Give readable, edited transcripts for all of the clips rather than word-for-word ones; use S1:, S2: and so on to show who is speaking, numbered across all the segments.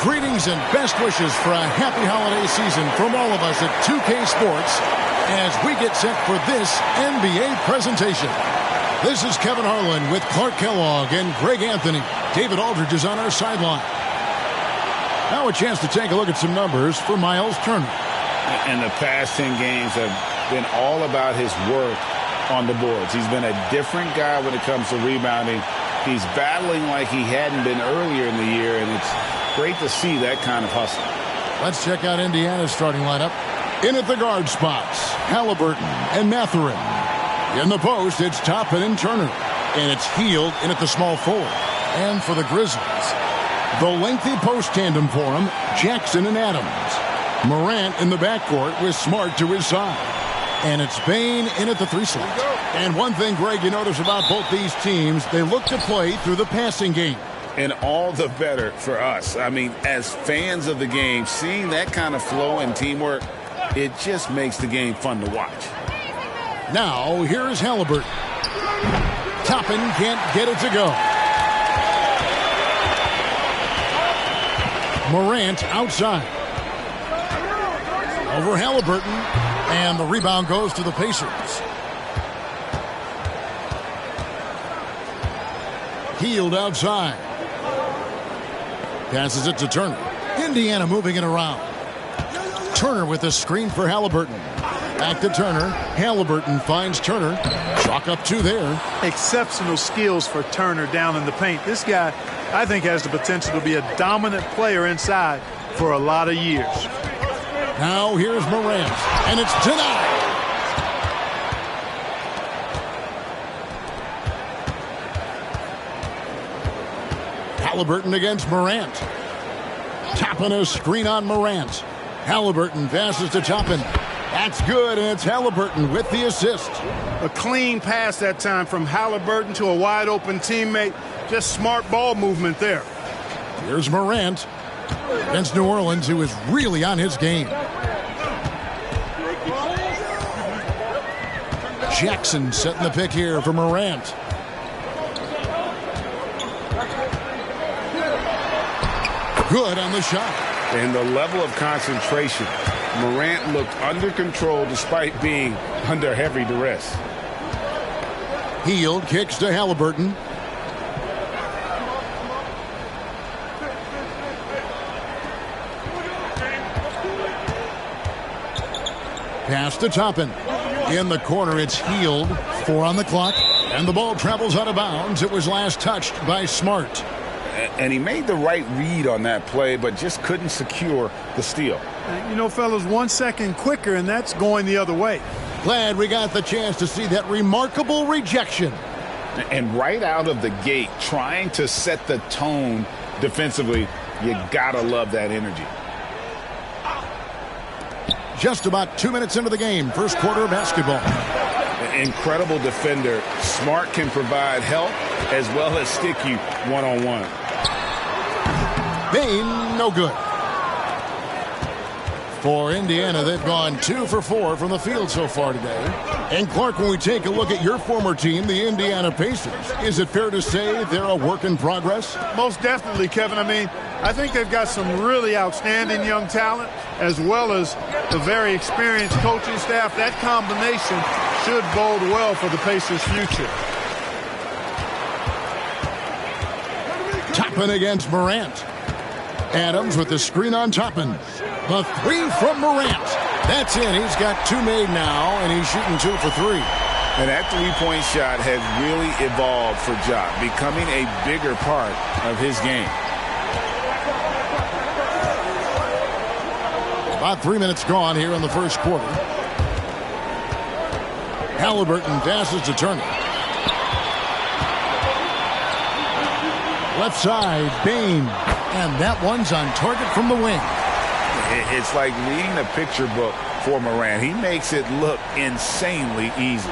S1: Greetings and best wishes for a happy holiday season from all of us at 2K Sports as we get set for this NBA presentation. This is Kevin Harlan with Clark Kellogg and Greg Anthony. David Aldridge is on our sideline. Now a chance to take a look at some numbers for Miles Turner.
S2: And the past 10 games have been all about his work on the boards. He's been a different guy when it comes to rebounding. He's battling like he hadn't been earlier in the year, and it's great to see that kind of hustle.
S1: Let's check out Indiana's starting lineup. In at the guard spots, Halliburton and Mathurin. In the post, it's Toppin and Turner. And it's Hield in at the small forward. And for the Grizzlies, the lengthy post tandem for him, Jackson and Adams. Morant in the backcourt with Smart to his side. And it's Bane in at the 3 slot. And one thing, Greg, you notice about both these teams, they look to play through the passing game.
S2: And all the better for us. I mean, as fans of the game, seeing that kind of flow and teamwork, it just makes the game fun to watch.
S1: Now, here is Halliburton. Toppin can't get it to go. Morant outside. Over Halliburton. And the rebound goes to the Pacers. Hield outside. Passes it to Turner. Indiana moving it around. Turner with a screen for Halliburton. Back to Turner. Halliburton finds Turner. Chalk up 2 there.
S3: Exceptional skills for Turner down in the paint. This guy, I think, has the potential to be a dominant player inside for a lot of years.
S1: Now here's Morant. And it's denied. Halliburton against Morant. Toppin a screen on Morant. Halliburton passes to Toppin. That's good, and it's Halliburton with the assist.
S3: A clean pass that time from Halliburton to a wide-open teammate. Just smart ball movement there.
S1: Here's Morant against New Orleans, who is really on his game. Jackson setting the pick here for Morant. Good on the shot.
S2: And the level of concentration. Morant looked under control despite being under heavy duress.
S1: Hield kicks to Halliburton. Pass to Toppin. In the corner, it's Hield. 4 on the clock. And the ball travels out of bounds. It was last touched by Smart.
S2: And he made the right read on that play, but just couldn't secure the steal.
S3: You know, fellas, 1 second quicker, and that's going the other way.
S1: Glad we got the chance to see that remarkable rejection.
S2: And right out of the gate, trying to set the tone defensively, you gotta love that energy.
S1: Just about 2 minutes into the game, first quarter of basketball.
S2: Incredible defender. Smart can provide help as well as stick you one-on-one.
S1: Bane, no good. For Indiana, they've gone 2 for 4 from the field so far today. And Clark, when we take a look at your former team, the Indiana Pacers, is it fair to say they're a work in progress?
S3: Most definitely, Kevin. I mean, I think they've got some really outstanding young talent, as well as the very experienced coaching staff. That combination should bode well for the Pacers' future.
S1: Toppin against Morant. Adams with the screen on Toppin. The 3 from Morant. That's in. He's got 2 made now, and he's shooting 2 for 3.
S2: And that three-point shot has really evolved for Ja, becoming a bigger part of his game.
S1: About 3 minutes gone here in the first quarter. Halliburton passes to Turner. Left side, Bane. And that one's on target from the wing.
S2: It's like reading a picture book for Morant. He makes it look insanely easy.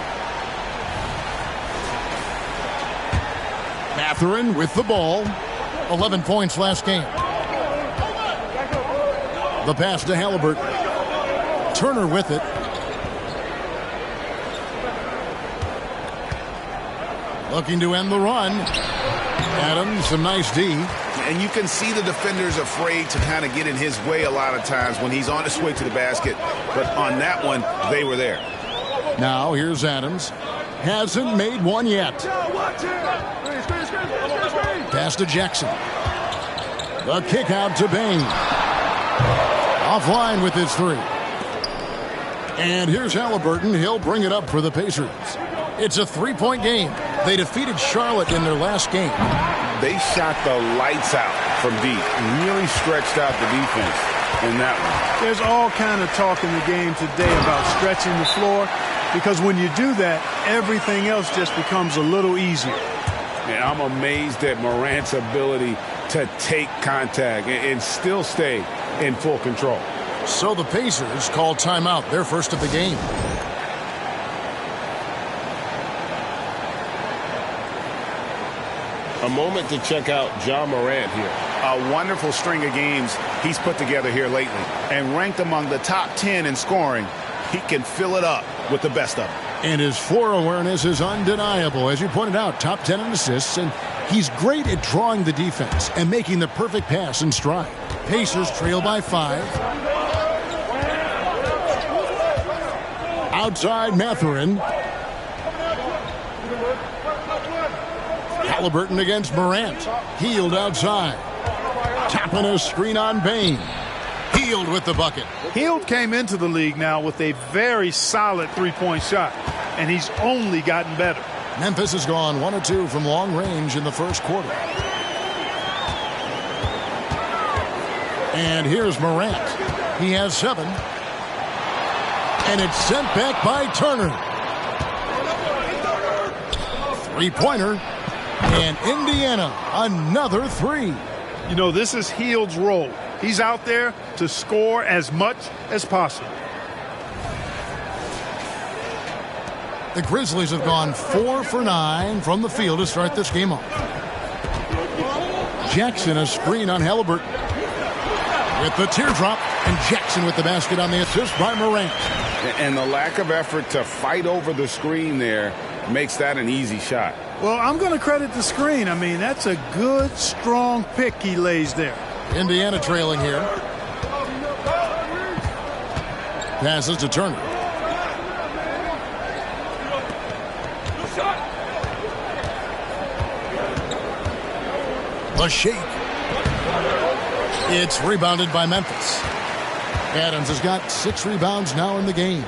S1: Mathurin with the ball. 11 points last game. The pass to Halliburton. Turner with it. Looking to end the run. Adams, some nice D.
S2: And you can see the defenders afraid to kind of get in his way a lot of times when he's on his way to the basket. But on that one, they were there.
S1: Now here's Adams. Hasn't made one yet. Pass to Jackson. The kick out to Bain. Offline with his three. And here's Halliburton. He'll bring it up for the Pacers. It's a three-point game. They defeated Charlotte in their last game.
S2: They shot the lights out from deep and really stretched out the defense in that one.
S3: There's all kind of talk in the game today about stretching the floor, because when you do that, everything else just becomes a little easier.
S2: And I'm amazed at Morant's ability to take contact and still stay in full control.
S1: So the Pacers call timeout, their first of the game.
S4: A moment to check out John Morant here.
S2: A wonderful string of games he's put together here lately. And ranked among the top 10 in scoring, he can fill it up with the best of them.
S1: And his floor awareness is undeniable. As you pointed out, top 10 in assists, and he's great at drawing the defense and making the perfect pass in stride. Pacers trail by 5. Outside Mathurin. Halliburton against Morant. Hield outside. Tapping a screen on Bain. Hield with the bucket.
S3: Hield came into the league now with a very solid three-point shot, and he's only gotten better.
S1: Memphis has gone 1 of 2 from long range in the first quarter. And here's Morant. He has 7. And it's sent back by Turner. Three-pointer. And Indiana, another 3.
S3: You know, this is Hield's role. He's out there to score as much as possible.
S1: The Grizzlies have gone 4 for 9 from the field to start this game off. Jackson, a screen on Halliburton. With the teardrop, and Jackson with the basket on the assist by Morant.
S2: And the lack of effort to fight over the screen there makes that an easy shot.
S3: Well, I'm going to credit the screen. I mean, that's a good, strong pick he lays there.
S1: Indiana trailing here. Passes to Turner. The shake. It's rebounded by Memphis. Adams has got 6 rebounds now in the game.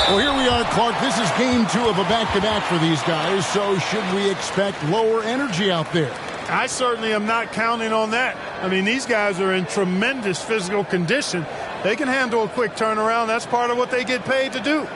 S1: Well, here we are, Clark. This is game 2 of a back-to-back for these guys, so should we expect lower energy out there?
S3: I certainly am not counting on that. I mean, these guys are in tremendous physical condition. They can handle a quick turnaround. That's part of what they get paid to do.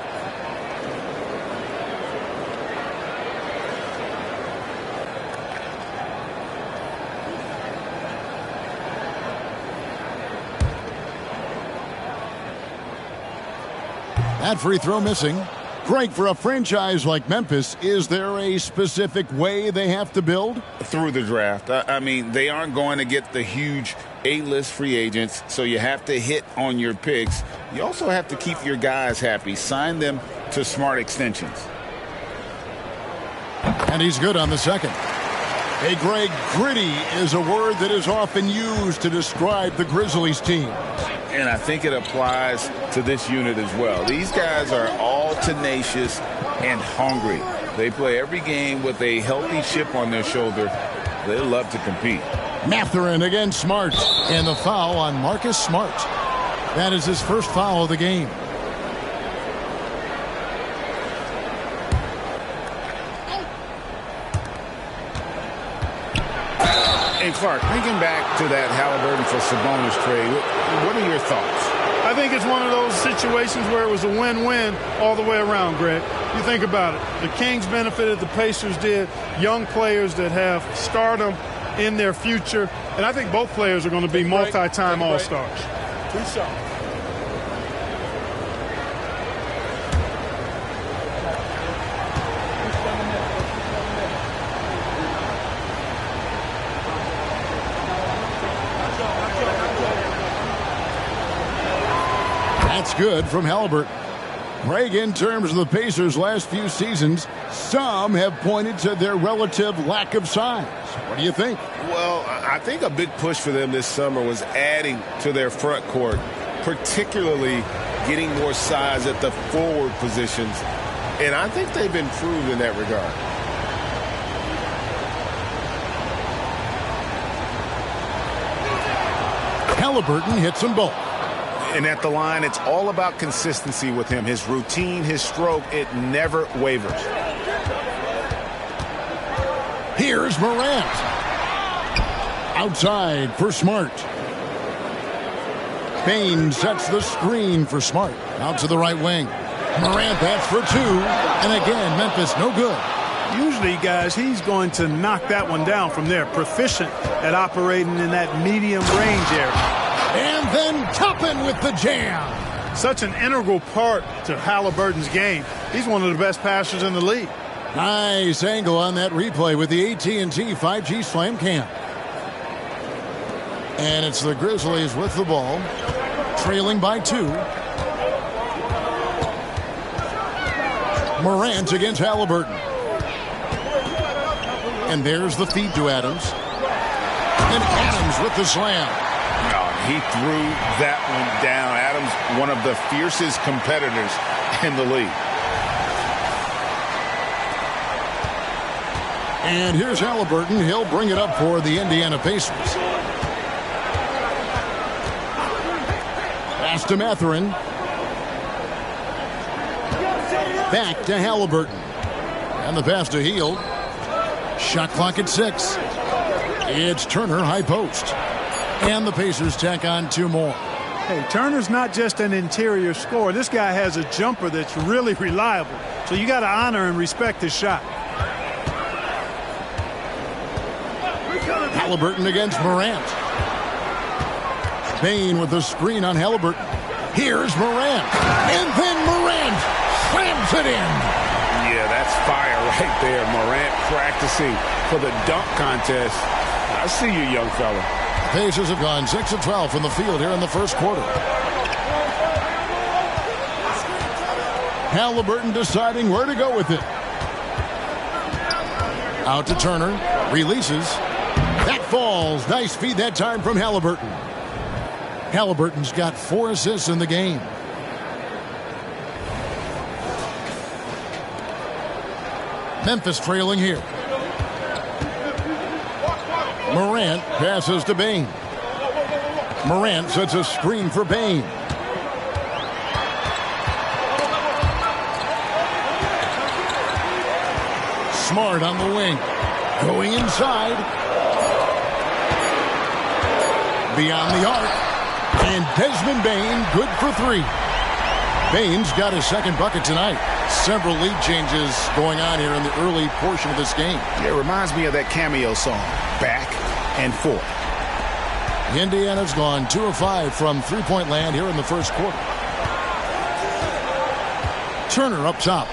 S1: That free throw missing. Greg, for a franchise like Memphis, is there a specific way they have to build?
S2: Through the draft. I mean, they aren't going to get the huge A-list free agents, so you have to hit on your picks. You also have to keep your guys happy. Sign them to smart extensions.
S1: And he's good on the second. Hey, Greg, gritty is a word that is often used to describe the Grizzlies team.
S2: And I think it applies to this unit as well. These guys are all tenacious and hungry. They play every game with a healthy chip on their shoulder. They love to compete.
S1: Mathurin against Smart. And the foul on Marcus Smart. That is his first foul of the game.
S2: And Clark, thinking back to that Halliburton for Sabonis trade, what are your thoughts?
S3: I think it's one of those situations where it was a win-win all the way around, Greg. You think about it. The Kings benefited, the Pacers did. Young players that have stardom in their future. And I think both players are going to be multi-time All-Stars.
S4: Two shots.
S1: That's good from Halliburton. Greg, in terms of the Pacers' last few seasons, some have pointed to their relative lack of size. What do you think?
S4: Well, I think a big push for them this summer was adding to their front court, particularly getting more size at the forward positions. And I think they've improved in that regard.
S1: Halliburton hits them both.
S2: And at the line, it's all about consistency with him. His routine, his stroke, it never wavers.
S1: Here's Morant. Outside for Smart. Bain sets the screen for Smart. Out to the right wing. Morant, that's for two. And again, Memphis, no good.
S3: Usually, guys, he's going to knock that one down from there. Proficient at operating in that medium range area.
S1: And then Toppin with the jam.
S3: Such an integral part to Halliburton's game. He's one of the best passers in the league.
S1: Nice angle on that replay with the AT&T 5G Slam Cam. And it's the Grizzlies with the ball, trailing by 2. Morant against Halliburton. And there's the feed to Adams. And Adams with the slam.
S2: He threw that one down. Adams, one of the fiercest competitors in the league.
S1: And here's Halliburton. He'll bring it up for the Indiana Pacers. Pass to Mathurin. Back to Halliburton. And the pass to Hield. Shot clock at 6. It's Turner, high post. And the Pacers tack on 2 more.
S3: Hey, Turner's not just an interior scorer. This guy has a jumper that's really reliable. So you got to honor and respect his shot.
S1: Halliburton against Morant. Bain with the screen on Halliburton. Here's Morant. And then Morant slams it in.
S2: Yeah, that's fire right there. Morant practicing for the dunk contest. I see you, young fella.
S1: Pacers have gone 6 of 12 from the field here in the first quarter. Halliburton deciding where to go with it. Out to Turner. Releases. That falls. Nice feed that time from Halliburton. Halliburton's got 4 assists in the game. Memphis trailing here. Morant passes to Bain. Morant sets a screen for Bain. Smart on the wing. Going inside. Beyond the arc. And Desmond Bain good for 3. Bain's got his second bucket tonight. Several lead changes going on here in the early portion of this game.
S2: It reminds me of that cameo song, Back and Forth.
S1: Indiana's gone 2 of 5 from three-point land here in the first quarter. Turner up top.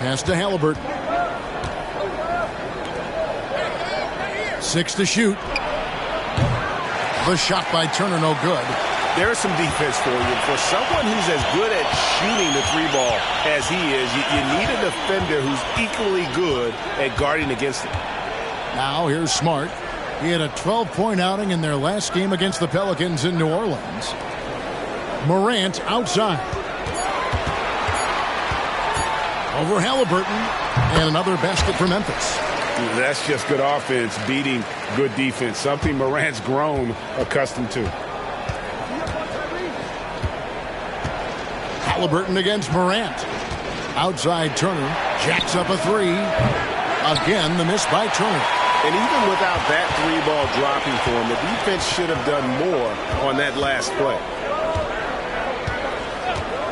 S1: Pass to Halliburton. 6 to shoot. The shot by Turner no good.
S4: There's some defense for you. For someone who's as good at shooting the 3-ball as he is, you need a defender who's equally good at guarding against it.
S1: Now here's Smart. He had a 12-point outing in their last game against the Pelicans in New Orleans. Morant outside. Over Halliburton. And another basket for Memphis.
S2: That's just good offense beating good defense. Something Morant's grown accustomed to.
S1: Halliburton against Morant. Outside Turner. Jacks up a 3. Again, the miss by Turner.
S4: And even without that 3-ball dropping for him, the defense should have done more on that last play.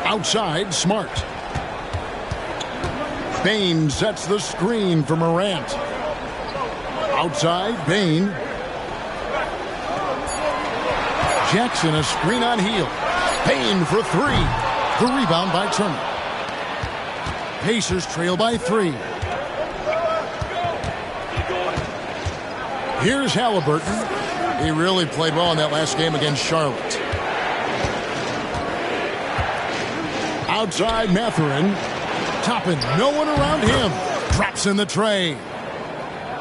S1: Outside, Smart. Bain sets the screen for Morant. Outside, Bain. Jackson, a screen on Hield. Bain for 3. The rebound by Turner. Pacers trail by 3. Here's Halliburton. He really played well in that last game against Charlotte. Outside Mathurin. Toppin, no one around him. Drops in the tray.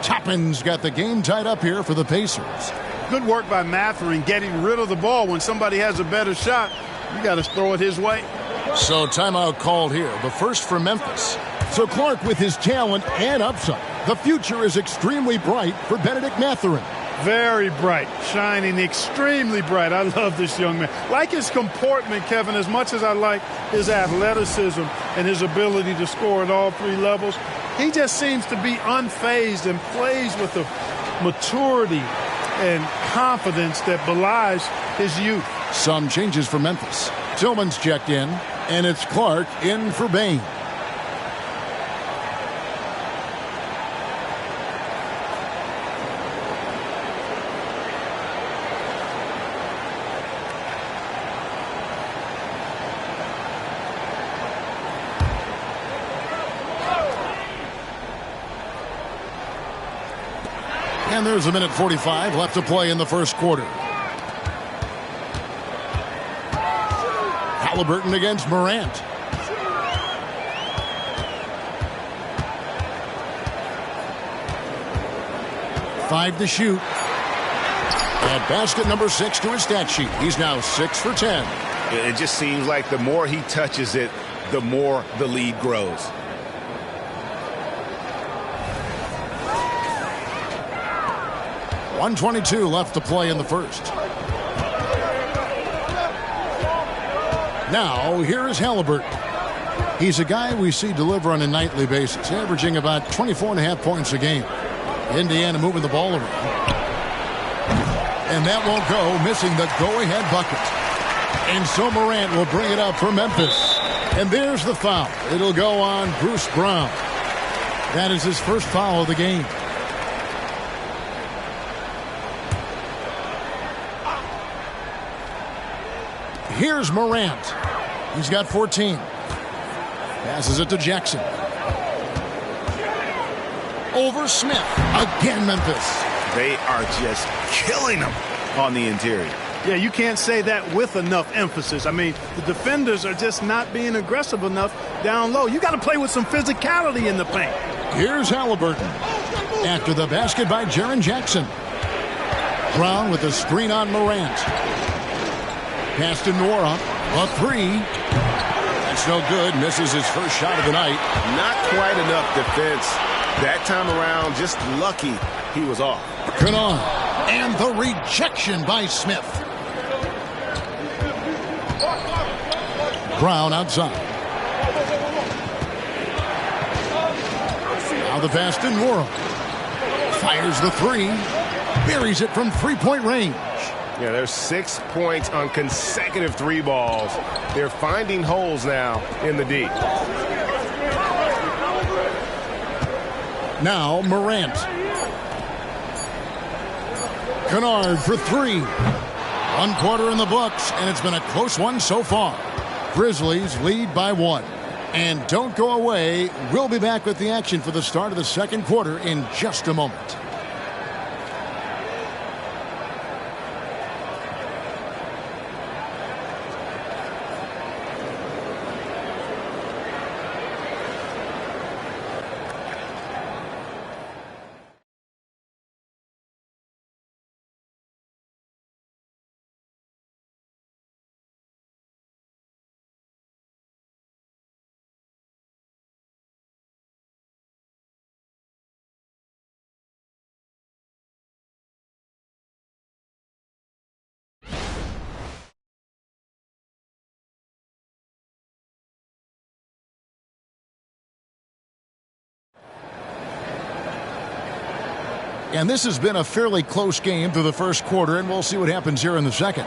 S1: Toppin's got the game tied up here for the Pacers.
S3: Good work by Mathurin getting rid of the ball. When somebody has a better shot, you got to throw it his way.
S1: So timeout called here, the first for Memphis. So Clark, with his talent and upside, the future is extremely bright for Benedict Mathurin.
S3: Very bright, shining extremely bright. I love this young man. Like his comportment, Kevin, as much as I like his athleticism and his ability to score at all three levels, he just seems to be unfazed and plays with a maturity and confidence that belies his youth.
S1: Some changes for Memphis. Tillman's checked in, and it's Clark in for Bain. And there's a minute 45 left to play in the first quarter. Halliburton against Morant. Five to shoot. And basket number 6 to his stat sheet. He's now 6 for 10.
S2: It just seems like the more he touches it, the more the lead grows.
S1: .122 left to play in the first. Now, here is Halliburton. He's a guy we see deliver on a nightly basis, averaging about 24.5 points a game. Indiana moving the ball around. And that won't go, missing the go-ahead bucket. And so Morant will bring it up for Memphis. And there's the foul. It'll go on Bruce Brown. That is his first foul of the game. Here's Morant. He's got 14. Passes it to Jackson. Over Smith. Again, Memphis.
S2: They are just killing them on the interior.
S3: Yeah, you can't say that with enough emphasis. I mean, the defenders are just not being aggressive enough down low. You got to play with some physicality in the paint.
S1: Here's Halliburton. After the basket by Jaren Jackson. Brown with a screen on Morant. Pass to Nora. A three. That's no good. Misses his first shot of the night.
S4: Not quite enough defense. That time around, just lucky he was off.
S1: Canard. And the rejection by Smith. Brown outside. Now the pass to Nora. Fires the three. Buries it from three-point range.
S4: Yeah, there's 6 points on consecutive three balls. They're finding holes now in the D.
S1: Now Morant. Canard for three. 1 quarter in the books, and it's been a close one so far. Grizzlies lead by 1. And don't go away. We'll be back with the action for the start of the second quarter in just a moment. And this has been a fairly close game through the first quarter, and we'll see what happens here in the second.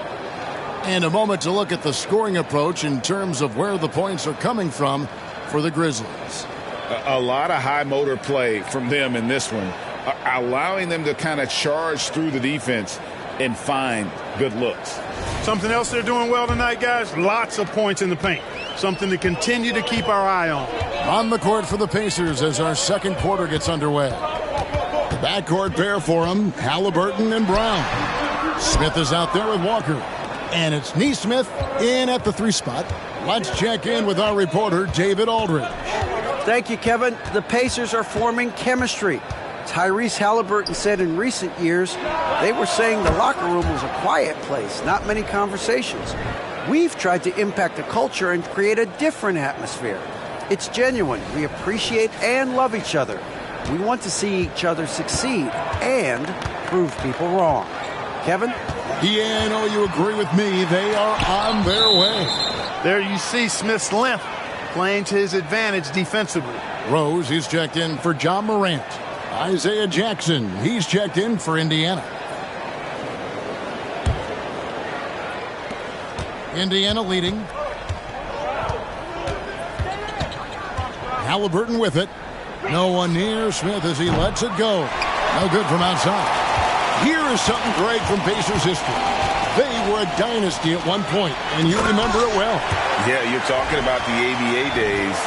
S1: And a moment to look at the scoring approach in terms of where the points are coming from for the Grizzlies.
S2: A lot of high motor play from them in this one, allowing them to kind of charge through the defense and find good looks.
S3: Something else they're doing well tonight, guys, lots of points in the paint. Something to continue to keep our eye on.
S1: On the court for the Pacers as our second quarter gets underway. Backcourt pair for him, Halliburton and Brown. Smith is out there with Walker. And it's Neesmith in at the 3 spot. Let's check in with our reporter, David Aldridge.
S5: Thank you, Kevin. The Pacers are forming chemistry. Tyrese Halliburton said in recent years, they were saying the locker room was a quiet place, not many conversations. We've tried to impact the culture and create a different atmosphere. It's genuine. We appreciate and love each other. We want to see each other succeed and prove people wrong. Kevin?
S1: Yeah, I know you agree with me. They are on their way.
S3: There you see Smith's length playing to his advantage defensively.
S1: Rose, he's checked in for John Morant. Isaiah Jackson, he's checked in for Indiana. Indiana leading. Halliburton with it. No one near Smith as he lets it go. No good from outside. Here is something great from Pacers history. They were a dynasty at one point, and you remember it well.
S2: Yeah, you're talking about the ABA days,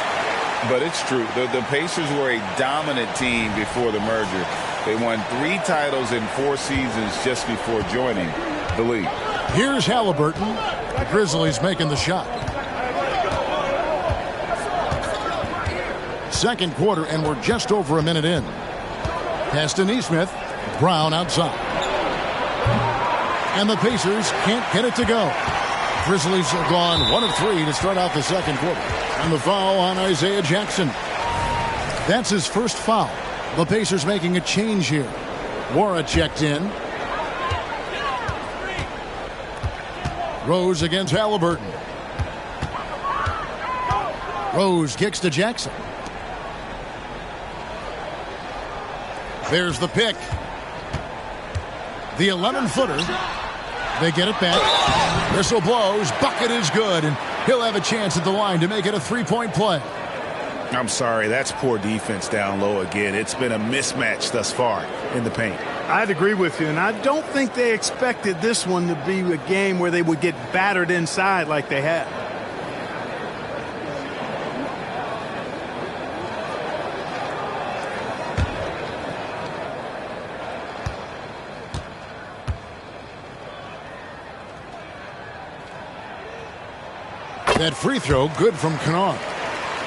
S2: but it's true. The Pacers were a dominant team before the merger. They won 3 titles in 4 seasons just before joining the league.
S1: Here's Halliburton. The Grizzlies making the shot. Second quarter, and we're just over a minute in. Pass to Neesmith. Brown outside. And the Pacers can't get it to go. Grizzlies have gone 1 of 3 to start out the second quarter. And the foul on Isaiah Jackson. That's his first foul. The Pacers making a change here. Wara checked in. Rose against Halliburton. Rose kicks to Jackson. There's the pick. The 11-footer. They get it back. Whistle blows. Bucket is good. And he'll have a chance at the line to make it a 3-point play.
S2: I'm sorry. That's poor defense down low again. It's been a mismatch thus far in the paint.
S3: I'd agree with you, and I don't think they expected this one to be a game where they would get battered inside like they have.
S1: That free throw good from Kennard.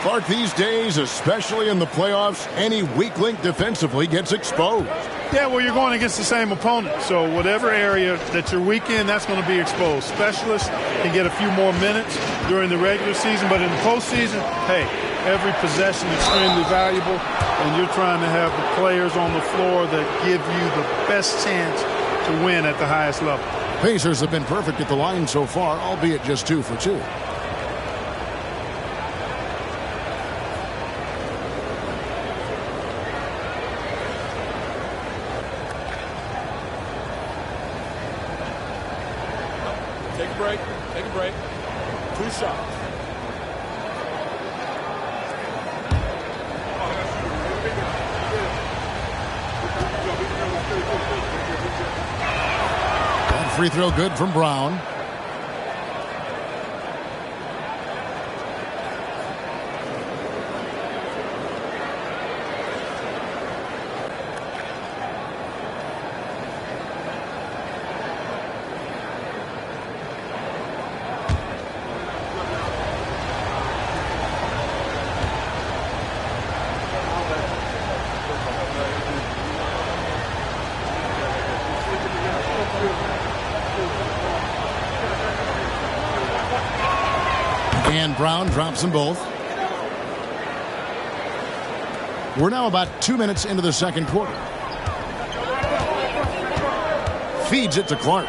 S1: Clark, these days, especially in the playoffs, any weak link defensively gets exposed.
S3: Yeah, well, you're going against the same opponent. So whatever area that you're weak in, that's going to be exposed. Specialists can get a few more minutes during the regular season, but in the postseason, hey, every possession is extremely valuable, and you're trying to have the players on the floor that give you the best chance to win at the highest level.
S1: Pacers have been perfect at the line so far, albeit just 2 for 2.
S6: Take a break. 2 shots.
S1: That free throw good from Brown. And Brown drops them both. We're now about 2 minutes into the second quarter. Feeds it to Clark.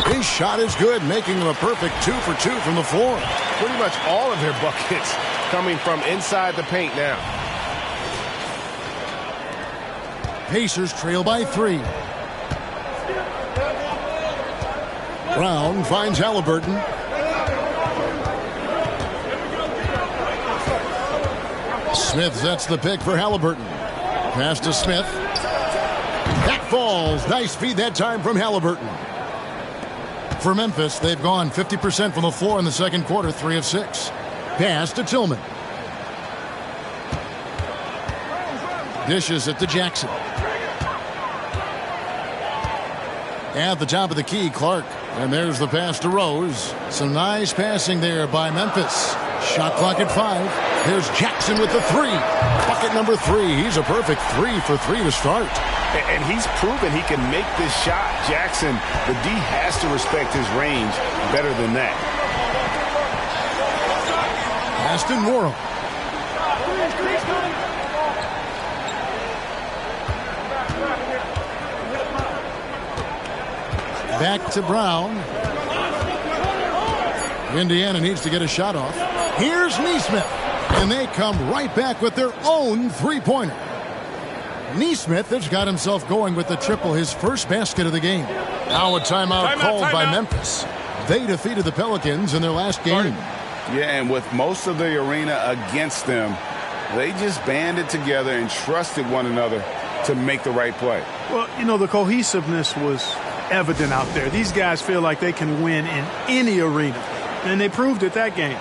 S1: His shot is good, making him a perfect 2 for 2 from the floor.
S4: Pretty much all of their buckets coming from inside the paint now.
S1: Pacers trail by 3. Brown finds Halliburton. Smith sets the pick for Halliburton. Pass to Smith. That falls. Nice feed that time from Halliburton. For Memphis, they've gone 50% from the floor in the second quarter, 3 of 6. Pass to Tillman. Dishes it to Jackson. At the top of the key, Clark. And there's the pass to Rose. Some nice passing there by Memphis. Shot clock at 5. There's Jackson with the 3. Bucket number 3. He's a perfect 3 for 3 to start.
S2: And he's proven he can make this shot. Jackson, the D has to respect his range better than that.
S1: Aston Morrill. Back to Brown. Indiana needs to get a shot off. Here's Nesmith. And they come right back with their own three-pointer. Nesmith has got himself going with the triple, his first basket of the game. Now a timeout called by Memphis. They defeated the Pelicans in their last game.
S2: Yeah, and with most of the arena against them, they just banded together and trusted one another to make the right play.
S3: Well, you know, the cohesiveness was evident out there. These guys feel like they can win in any arena, and they proved it that game.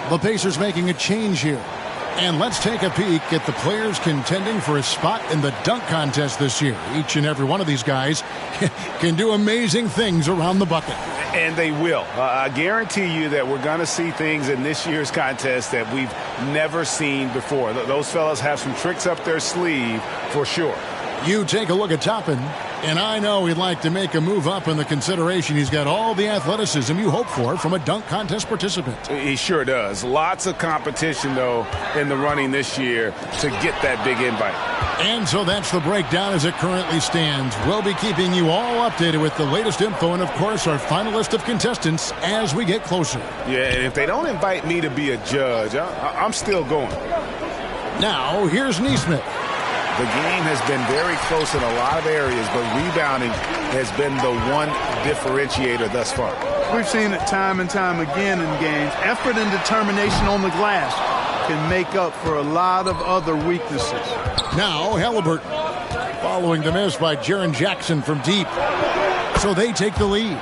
S1: The Pacers making a change here. And let's take a peek at the players contending for a spot in the dunk contest this year. Each and every one of these guys can do amazing things around the bucket.
S2: And they will. I guarantee you that we're going to see things in this year's contest that we've never seen before. Those fellas have some tricks up their sleeve for sure.
S1: You take a look at Toppin, and I know he'd like to make a move up in the consideration. He's got all the athleticism you hope for from a dunk contest participant.
S2: He sure does. Lots of competition, though, in the running this year to get that big invite.
S1: And so that's the breakdown as it currently stands. We'll be keeping you all updated with the latest info and, of course, our final list of contestants as we get closer.
S2: Yeah, and if they don't invite me to be a judge, I'm still going.
S1: Now, here's Nesmith.
S2: The game has been very close in a lot of areas, but rebounding has been the one differentiator thus far.
S3: We've seen it time and time again in games. Effort and determination on the glass can make up for a lot of other weaknesses.
S1: Now Halliburton, following the miss by Jaren Jackson from deep. So they take the lead.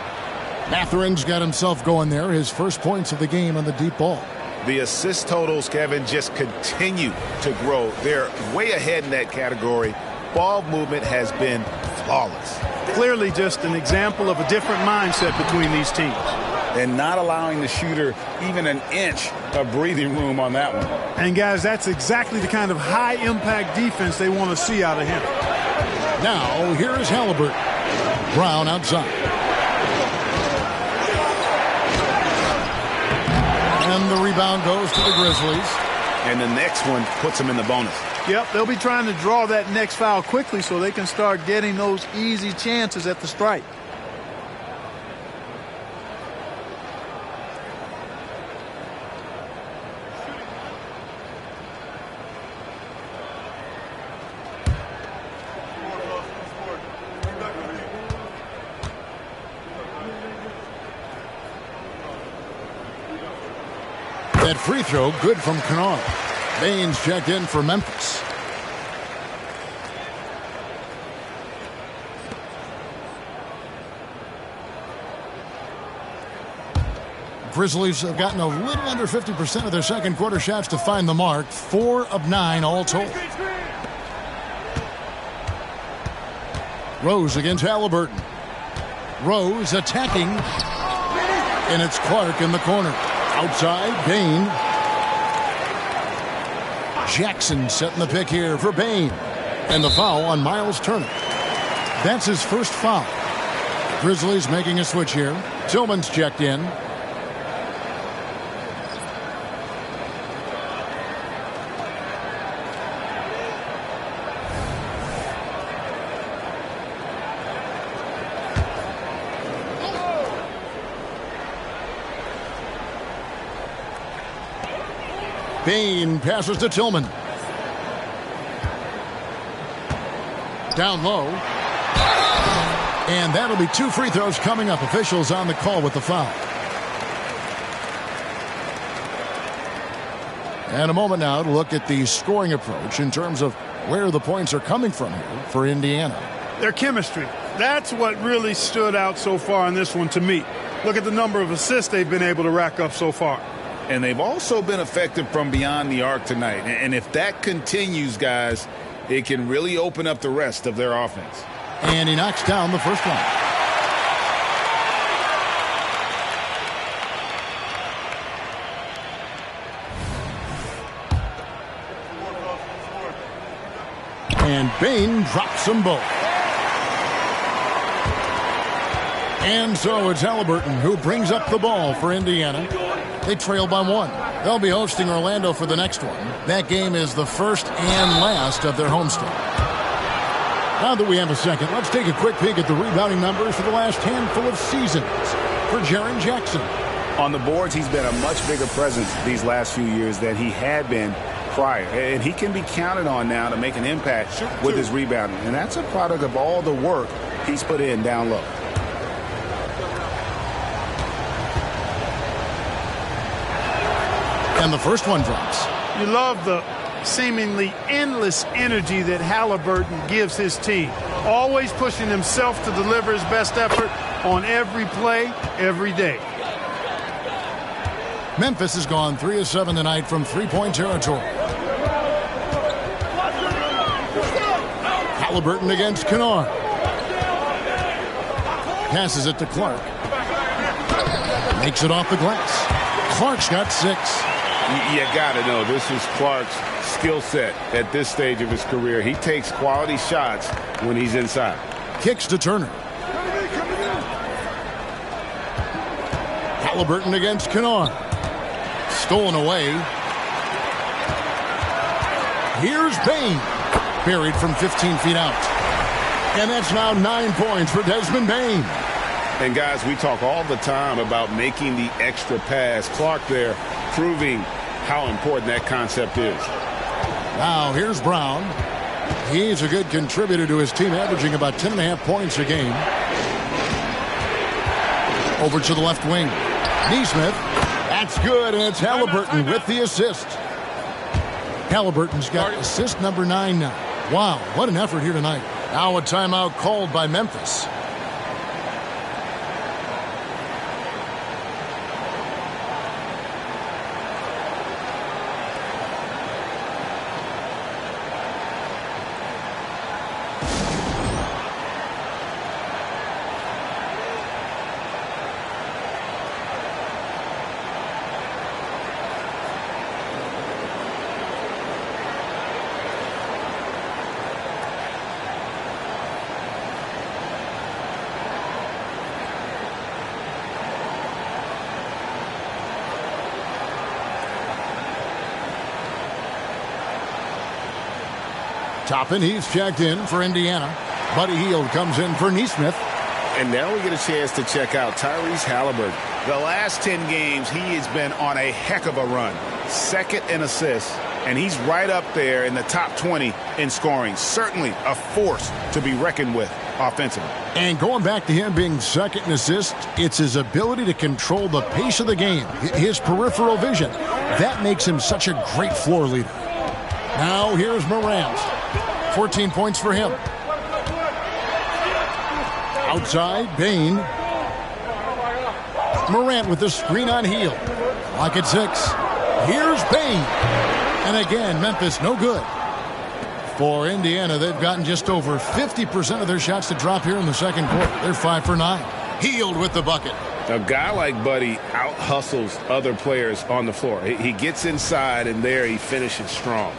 S1: Matherin's got himself going there, his first points of the game on the deep ball.
S2: The assist totals, Kevin, just continue to grow. They're way ahead in that category. Ball movement has been flawless.
S3: Clearly just an example of a different mindset between these teams.
S2: And not allowing the shooter even an inch of breathing room on that one.
S3: And, guys, that's exactly the kind of high-impact defense they want to see out of him.
S1: Now, here is Halliburton. Brown outside. And the rebound goes to the Grizzlies.
S2: And the next one puts them in the bonus.
S3: Yep, they'll be trying to draw that next foul quickly so they can start getting those easy chances at the strike.
S1: That free throw good from Kennard. Baines checked in for Memphis. Grizzlies have gotten a little under 50% of their second quarter shots to find the mark. 4 of 9 all told. Rose against Halliburton. Rose attacking. And it's Clark in the corner. Outside, Bain. Jackson setting the pick here for Bain. And the foul on Miles Turner. That's his first foul. Grizzlies making a switch here. Tillman's checked in. Bain passes to Tillman. Down low. And that'll be 2 free throws coming up. Officials on the call with the foul. And a moment now to look at the scoring approach in terms of where the points are coming from here for Indiana.
S3: Their chemistry. That's what really stood out so far in this one to me. Look at the number of assists they've been able to rack up so far.
S2: And they've also been effective from beyond the arc tonight. And if that continues, guys, it can really open up the rest of their offense.
S1: And he knocks down the first one. And Bain drops them both. And so it's Halliburton who brings up the ball for Indiana. They trail by 1. They'll be hosting Orlando for the next one. That game is the first and last of their homestand. Now that we have a second, let's take a quick peek at the rebounding numbers for the last handful of seasons for Jaren Jackson.
S2: On the boards, he's been a much bigger presence these last few years than he had been prior. And he can be counted on now to make an impact with his rebounding. And that's a product of all the work he's put in down low.
S1: And the first one drops.
S3: You love the seemingly endless energy that Halliburton gives his team. Always pushing himself to deliver his best effort on every play, every day.
S1: Memphis has gone 3 of 7 tonight from three-point territory. Halliburton against Kennard. Passes it to Clark. Makes it off the glass. Clark's got 6.
S2: You got to know this is Clark's skill set at this stage of his career. He takes quality shots when he's inside.
S1: Kicks to Turner. Halliburton against Kennard. Stolen away. Here's Bain. Buried from 15 feet out. And that's now 9 points for Desmond Bain.
S2: And guys, we talk all the time about making the extra pass. Clark there proving how important that concept is.
S1: Now here's Brown. He's a good contributor to his team, averaging about 10.5 points a game. Over to the left wing. Neesmith. That's good, and it's Halliburton with the assist. Halliburton's got assist number 9 now. Wow, what an effort here tonight. Now a timeout called by Memphis. Toppin, he's checked in for Indiana. Buddy Hield comes in for Neesmith.
S2: And now we get a chance to check out Tyrese Halliburton. The last 10 games, he has been on a heck of a run. Second in assists, and he's right up there in the top 20 in scoring. Certainly a force to be reckoned with offensively.
S1: And going back to him being second in assists, it's his ability to control the pace of the game, his peripheral vision. That makes him such a great floor leader. Now here's Morant. 14 points for him. Outside, Bain. Morant with the screen on Hield. Clock at 6. Here's Bain. And again, Memphis no good. For Indiana, they've gotten just over 50% of their shots to drop here in the second quarter. They're 5 for 9. Hield with the bucket.
S2: A guy like Buddy out-hustles other players on the floor. He gets inside, and there he finishes strong.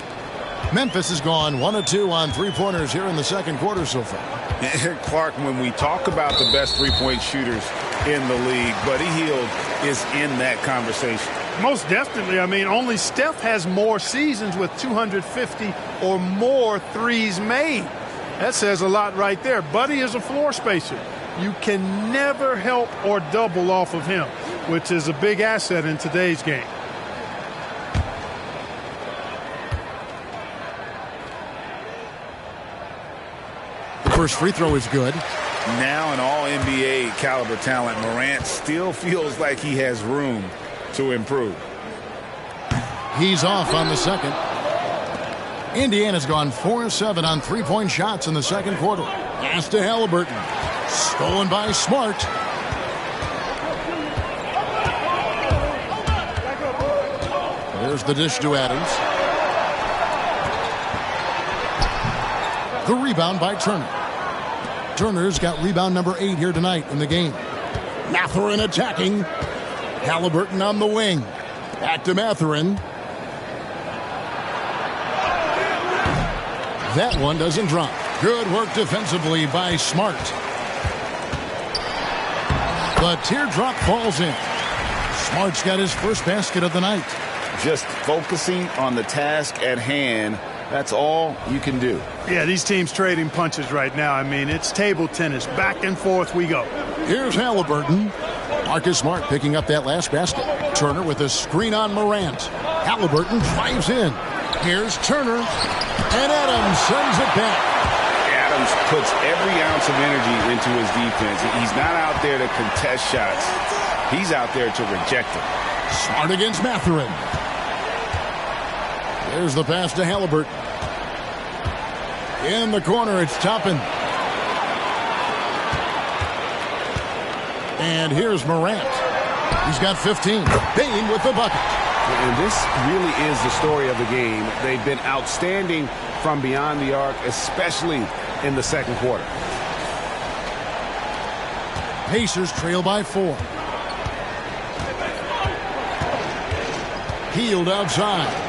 S1: Memphis has gone 1 of 2 on three-pointers here in the second quarter so far.
S2: Clark, when we talk about the best three-point shooters in the league, Buddy Hield is in that conversation.
S3: Most definitely. I mean, only Steph has more seasons with 250 or more threes made. That says a lot right there. Buddy is a floor spacer. You can never help or double off of him, which is a big asset in today's game.
S1: First free throw is good.
S2: Now an all-NBA caliber talent, Morant still feels like he has room to improve.
S1: He's off on the second. Indiana's gone 4 of 7 on three-point shots in the second quarter. Pass to Halliburton. Stolen by Smart. Here's the dish to Adams. The rebound by Turner. Turner's got rebound number 8 here tonight in the game. Mathurin attacking. Halliburton on the wing. Back to Mathurin. That one doesn't drop. Good work defensively by Smart. The teardrop falls in. Smart's got his first basket of the night.
S2: Just focusing on the task at hand. That's all you can do.
S3: Yeah, these teams trading punches right now. I mean, it's table tennis. Back and forth we go.
S1: Here's Halliburton. Marcus Smart picking up that last basket. Turner with a screen on Morant. Halliburton drives in. Here's Turner. And Adams sends it back.
S2: Adams puts every ounce of energy into his defense. He's not out there to contest shots. He's out there to reject them.
S1: Smart against Mathurin. There's the pass to Halliburton. In the corner, it's Toppin. And here's Morant. He's got 15. Bain with the bucket.
S7: And this really is the story of the game. They've been outstanding from beyond the arc, especially in the second quarter.
S1: Pacers trail by 4. Healed outside.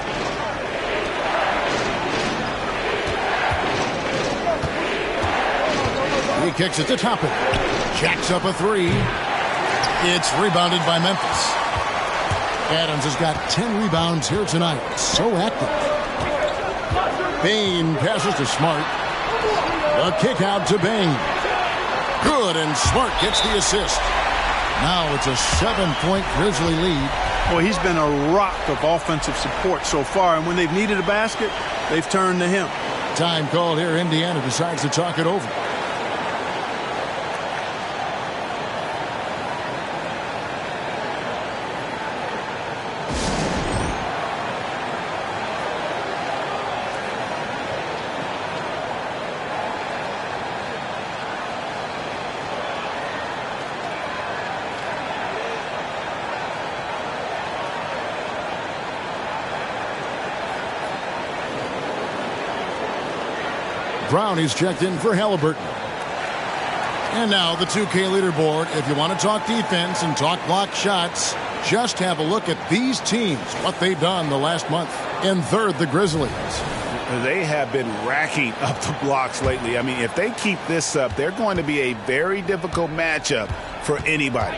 S1: He kicks it to Toppin. Jacks up a 3. It's rebounded by Memphis. Adams has got 10 rebounds here tonight. So active. Bain passes to Smart. A kick out to Bain. Good, and Smart gets the assist. Now it's a 7-point Grizzly lead.
S3: Well, he's been a rock of offensive support so far, and when they've needed a basket, they've turned to him.
S1: Time called here. Indiana decides to talk it over. Brownie's checked in for Halliburton. And now the 2K leaderboard. If you want to talk defense and talk block shots, just have a look at these teams, what they've done the last month. In third, the Grizzlies.
S2: They have been racking up the blocks lately. I mean, if they keep this up, they're going to be a very difficult matchup for anybody.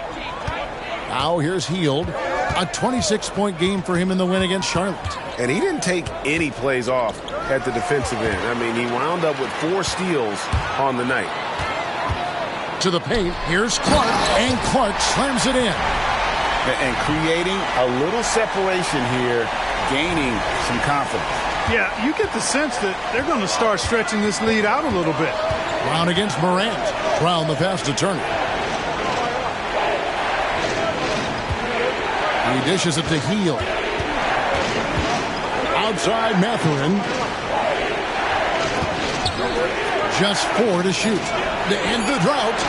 S1: Now here's Heald. A 26-point game for him in the win against Charlotte.
S4: And he didn't take any plays off at the defensive end. I mean, he wound up with 4 steals on the night.
S1: To the paint, here's Clark, and Clark slams it in.
S2: And creating a little separation here, gaining some confidence.
S3: Yeah, you get the sense that they're going to start stretching this lead out a little bit.
S1: Brown against Morant. Brown the pass to Turner. He dishes it to Heald. Outside Mathurin. Just 4 to shoot. To end the drought.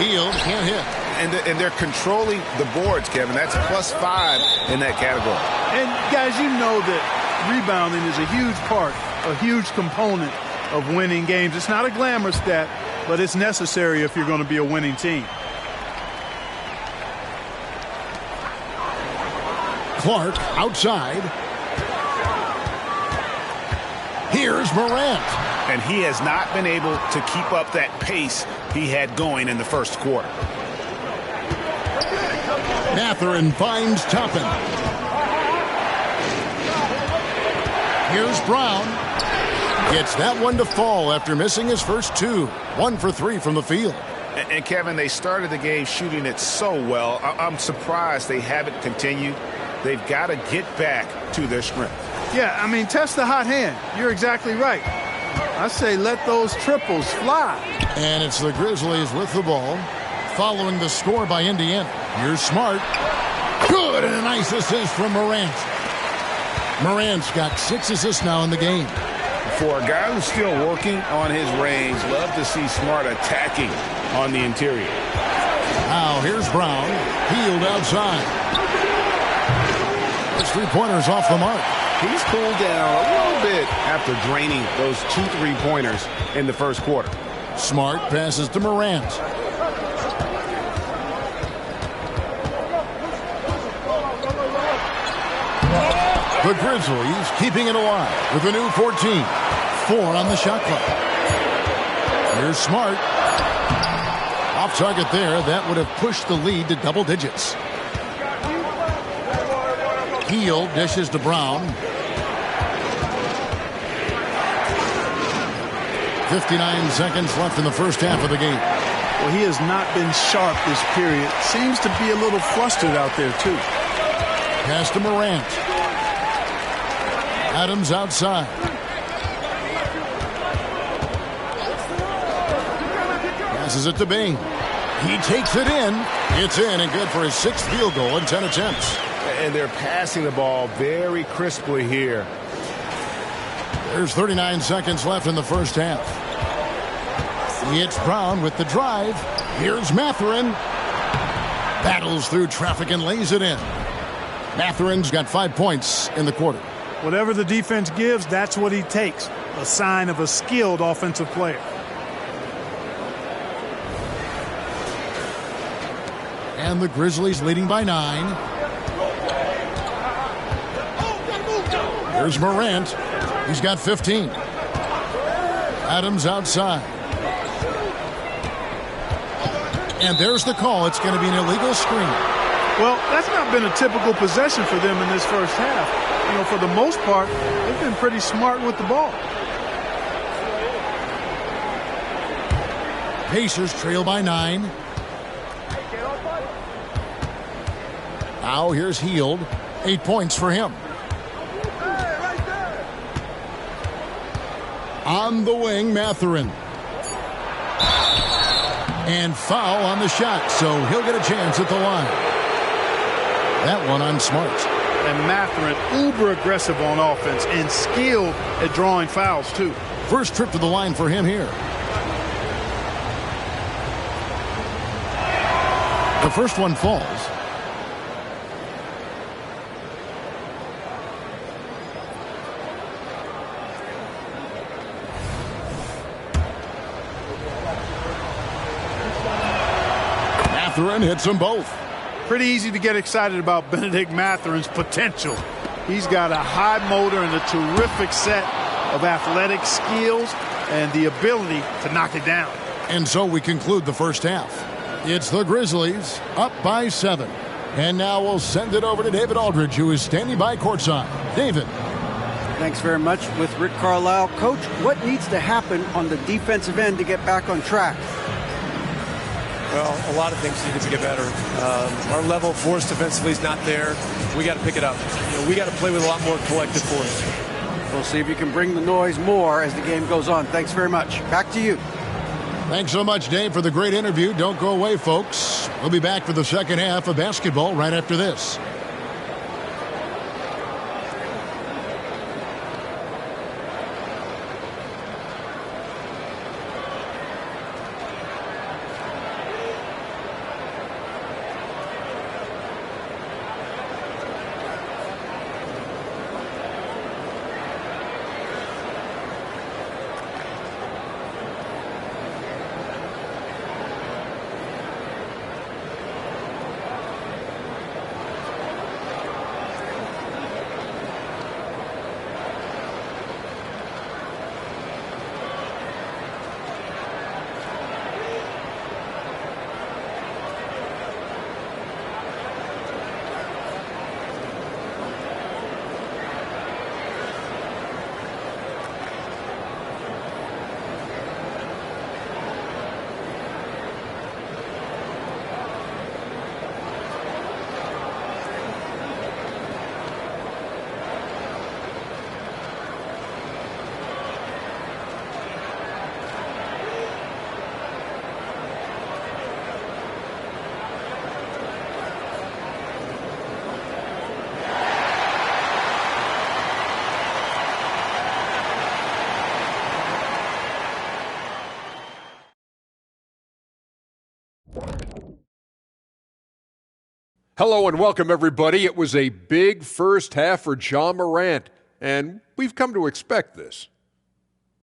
S1: Heald can't hit.
S2: And they're controlling the boards, Kevin. That's +5 in that category.
S3: And, guys, you know that rebounding is a huge part, a huge component of winning games. It's not a glamour stat, but it's necessary if you're going to be a winning team.
S1: Clark outside. Here's Morant.
S2: And he has not been able to keep up that pace he had going in the first quarter.
S1: Mathurin finds Toppin. Here's Brown. Gets that one to fall after missing his first 2. 1 for 3 from the field.
S2: And Kevin, they started the game shooting it so well. I'm surprised they haven't continued. They've got to get back to their strength.
S3: Yeah, I mean, test the hot hand. You're exactly right. I say let those triples fly.
S1: And it's the Grizzlies with the ball, following the score by Indiana. Here's Smart. Good, and a nice assist from Morant. Morant's got 6 assists now in the game.
S2: For a guy who's still working on his range, love to see Smart attacking on the interior.
S1: Now here's Brown. Heald outside. His three-pointers off the mark.
S7: He's cooled down a little bit after draining those 2 3-pointers in the first quarter.
S1: Smart passes to Morant. The Grizzlies keeping it alive with a new 14. 4 on the shot clock. Here's Smart. Off target there. That would have pushed the lead to double digits. Heel dishes to Brown. 59 seconds left in the first half of the game.
S3: Well, he has not been sharp this period. Seems to be a little flustered out there, too.
S1: Pass to Morant. Adams outside. Passes it to Bing. He takes it in. It's in and good for his 6th field goal in 10 attempts.
S7: And they're passing the ball very crisply here.
S1: There's 39 seconds left in the first half. It's Brown with the drive. Here's Mathurin. Battles through traffic and lays it in. Mathurin's got 5 points in the quarter.
S3: Whatever the defense gives, that's what he takes. A sign of a skilled offensive player.
S1: And the Grizzlies leading by 9. Here's Morant. He's got 15. Adams outside. And there's the call. It's going to be an illegal screen.
S3: Well, that's not been a typical possession for them in this first half. You know, for the most part, they've been pretty smart with the ball.
S1: Pacers trail by 9. Now here's Hield. 8 points for him. On the wing, Mathurin. And foul on the shot, so he'll get a chance at the line. That one on Smart.
S3: And Mathurin, uber aggressive on offense and skilled at drawing fouls, too.
S1: First trip to the line for him here. The first one falls. Mathurin hits them both.
S3: Pretty easy to get excited about Benedict Mathurin's potential. He's got a high motor and a terrific set of athletic skills and the ability to knock it down.
S1: And so we conclude the first half. It's the Grizzlies up by 7. And now we'll send it over to David Aldridge, who is standing by courtside. David.
S5: Thanks very much with Rick Carlisle. Coach, what needs to happen on the defensive end to get back on track?
S6: Well, a lot of things need to get better. Our level of force defensively is not there. We got to pick it up. We got to play with a lot more collective force.
S5: We'll see if you can bring the noise more as the game goes on. Thanks very much. Back to you.
S1: Thanks so much, Dave, for the great interview. Don't go away, folks. We'll be back for the second half of basketball right after this.
S8: Hello and welcome, everybody. It was a big first half for Ja Morant, and we've come to expect this.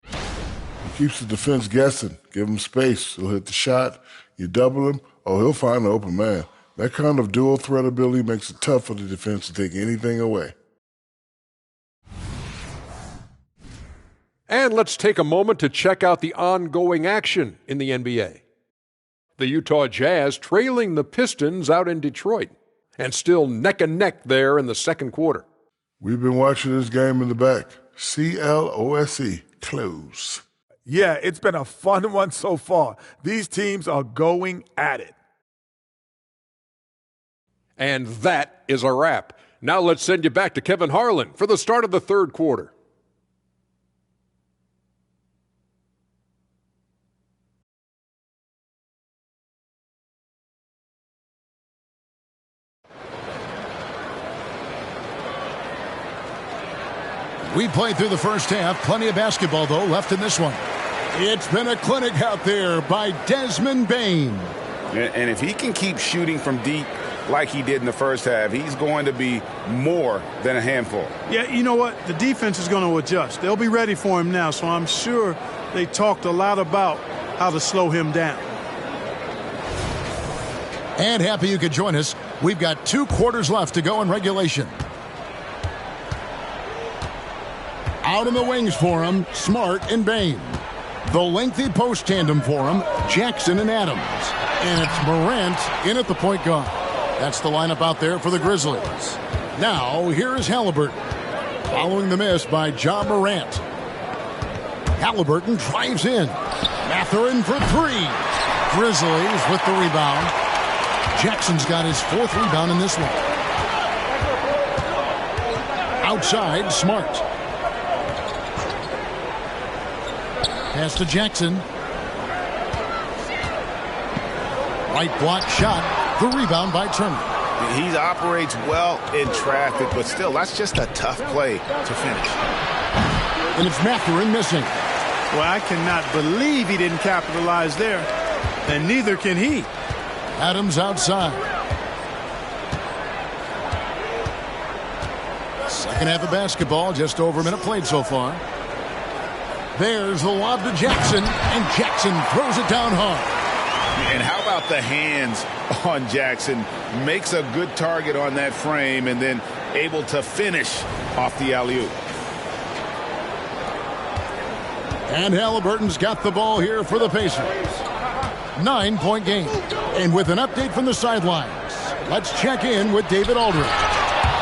S9: He keeps the defense guessing. Give him space. He'll hit the shot. You double him, he'll find an open man. That kind of dual threat ability makes it tough for the defense to take anything away.
S8: And let's take a moment to check out the ongoing action in the NBA. The Utah Jazz trailing the Pistons out in Detroit, and still neck and neck there in the second quarter.
S9: We've been watching this game in the back. CLOSE, close.
S10: Yeah, it's been a fun one so far. These teams are going at it.
S8: And that is a wrap. Now let's send you back to Kevin Harlan for the start of the third quarter.
S1: We played through the first half. Plenty of basketball, though, left in this one. It's been a clinic out there by Desmond Bane.
S2: And if he can keep shooting from deep like he did in the first half, he's going to be more than a handful.
S3: Yeah, you know what? The defense is going to adjust. They'll be ready for him now, so I'm sure they talked a lot about how to slow him down.
S1: And happy you could join us. We've got 2 quarters left to go in regulation. Out in the wings for him, Smart and Bane. The lengthy post tandem for him, Jackson and Adams. And it's Morant in at the point guard. That's the lineup out there for the Grizzlies. Now, here is Halliburton. Following the miss by Ja Morant. Halliburton drives in. Mathurin for 3. Grizzlies with the rebound. Jackson's got his 4th rebound in this one. Outside, Smart. Pass to Jackson. Right block shot. The rebound by Turner.
S2: He operates well in traffic, but still, that's just a tough play to finish.
S1: And it's Mathurin missing.
S3: Well, I cannot believe he didn't capitalize there, and neither can he.
S1: Adams outside. Second half of basketball, just over a minute played so far. There's the lob to Jackson, and Jackson throws it down hard.
S2: And how about the hands on Jackson? Makes a good target on that frame and then able to finish off the alley-oop.
S1: And Halliburton's got the ball here for the Pacers. 9-point game. And with an update from the sidelines, let's check in with David Aldridge.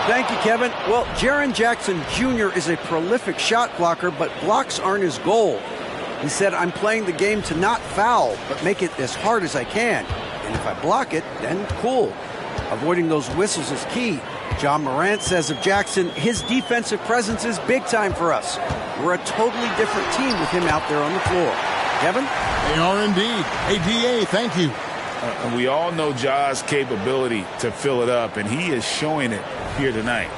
S5: Thank you, Kevin. Well, Jaren Jackson Jr. is a prolific shot blocker, but blocks aren't his goal. He said, I'm playing the game to not foul, but make it as hard as I can. And if I block it, then cool. Avoiding those whistles is key. Ja Morant says of Jackson, his defensive presence is big time for us. We're a totally different team with him out there on the floor. Kevin?
S1: They are indeed. Hey, D.A., thank you.
S2: And we all know Ja's capability to fill it up, and he is showing it here tonight.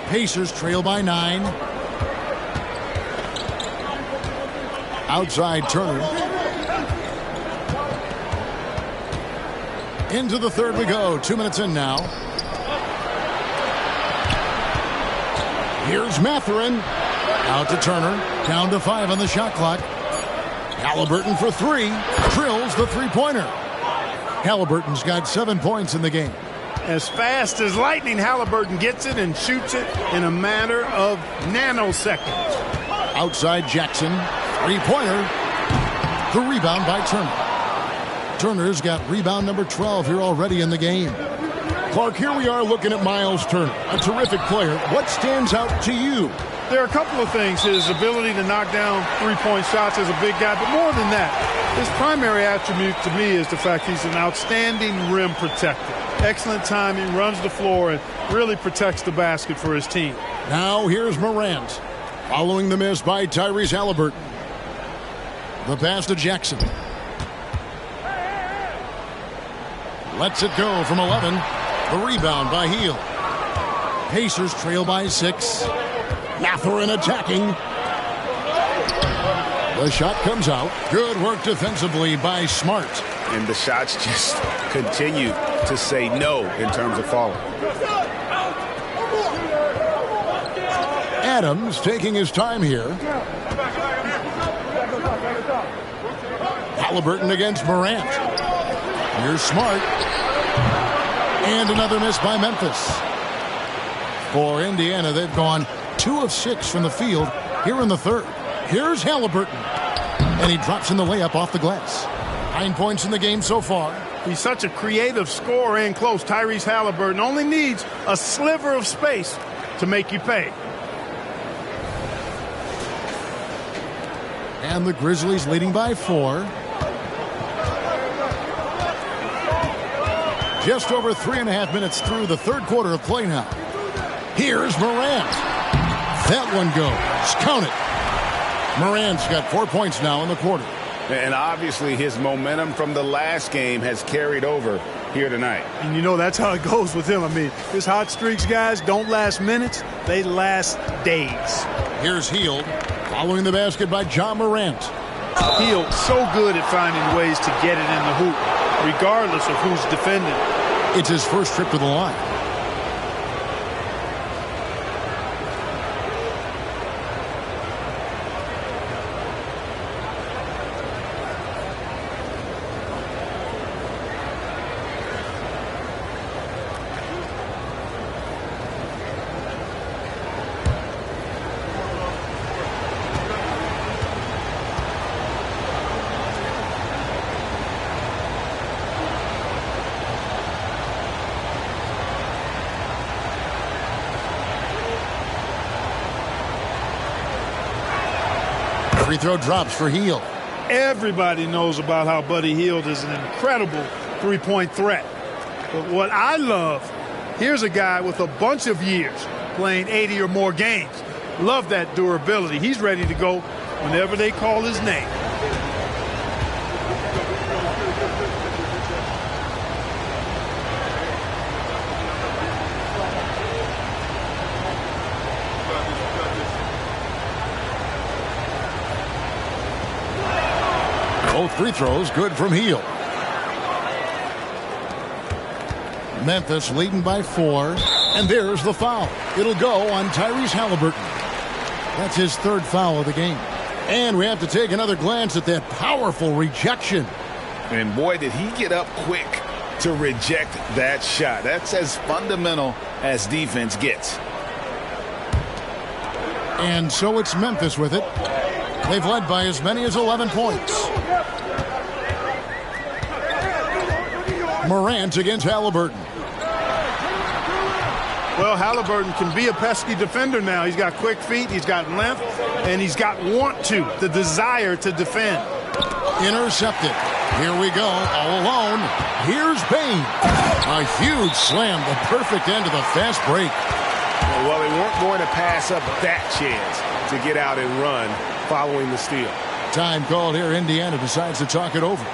S1: Pacers trail by 9. Outside Turner. Into the third we go. 2 minutes in now. Here's Mathurin. Out to Turner. Down to 5 on the shot clock. Halliburton for 3. Drills the three-pointer. Halliburton's got 7 points in the game.
S3: As fast as lightning, Halliburton gets it and shoots it in a matter of nanoseconds.
S1: Outside Jackson. Three-pointer. The rebound by Turner. Turner's got rebound number 12 here already in the game. Clark, here we are looking at Miles Turner, a terrific player. What stands out to you?
S3: There are a couple of things. His ability to knock down three-point shots as a big guy, but more than that, his primary attribute to me is the fact he's an outstanding rim protector. Excellent timing, runs the floor, and really protects the basket for his team.
S1: Now here's Morant, following the miss by Tyrese Halliburton. The pass to Jackson. Lets it go from 11. The rebound by Hield. Pacers trail by 6. Mathurin attacking. The shot comes out. Good work defensively by Smart.
S2: and the shots just continue to say no in terms of falling.
S1: Adams taking his time here. Halliburton against Morant. Here's Smart. And another miss by Memphis. For Indiana, they've gone 2 of 6 from the field here in the third. Here's Halliburton. And he drops in the layup off the glass. 9 points in the game so far.
S3: He's such a creative scorer in close. Tyrese Halliburton only needs a sliver of space to make you pay.
S1: And the Grizzlies leading by 4. Just over 3.5 minutes through the third quarter of play now. Here's Morant. That one goes. Count it. Morant's got 4 points now in the quarter.
S2: And obviously his momentum from the last game has carried over here tonight.
S3: And you know that's how it goes with him. I mean, his hot streaks, guys, don't last minutes. They last days.
S1: Here's Hield. Following the basket by John Morant.
S3: Hield so good at finding ways to get it in the hoop, regardless of who's defending.
S1: It's his first trip to the line. Free throw drops for Hield.
S3: Everybody knows about how Buddy Hield is an incredible three-point threat. But what I love, here's a guy with a bunch of years playing 80 or more games. Love that durability. He's ready to go whenever they call his name.
S1: Both free throws good from Hield. Memphis leading by 4. And there's the foul. It'll go on Tyrese Halliburton. That's his third foul of the game. And we have to take another glance at that powerful rejection.
S2: And boy, did he get up quick to reject that shot. That's as fundamental as defense gets.
S1: And so it's Memphis with it. They've led by as many as 11 points. Morant against Halliburton.
S3: Well, Halliburton can be a pesky defender now. He's got quick feet, he's got length, and he's got the desire to defend.
S1: Intercepted. Here we go, all alone. Here's Payne. A huge slam, the perfect end of the fast break.
S7: Well, they weren't going to pass up that chance to get out and run following the steal.
S1: Time called here. Indiana decides to talk it over.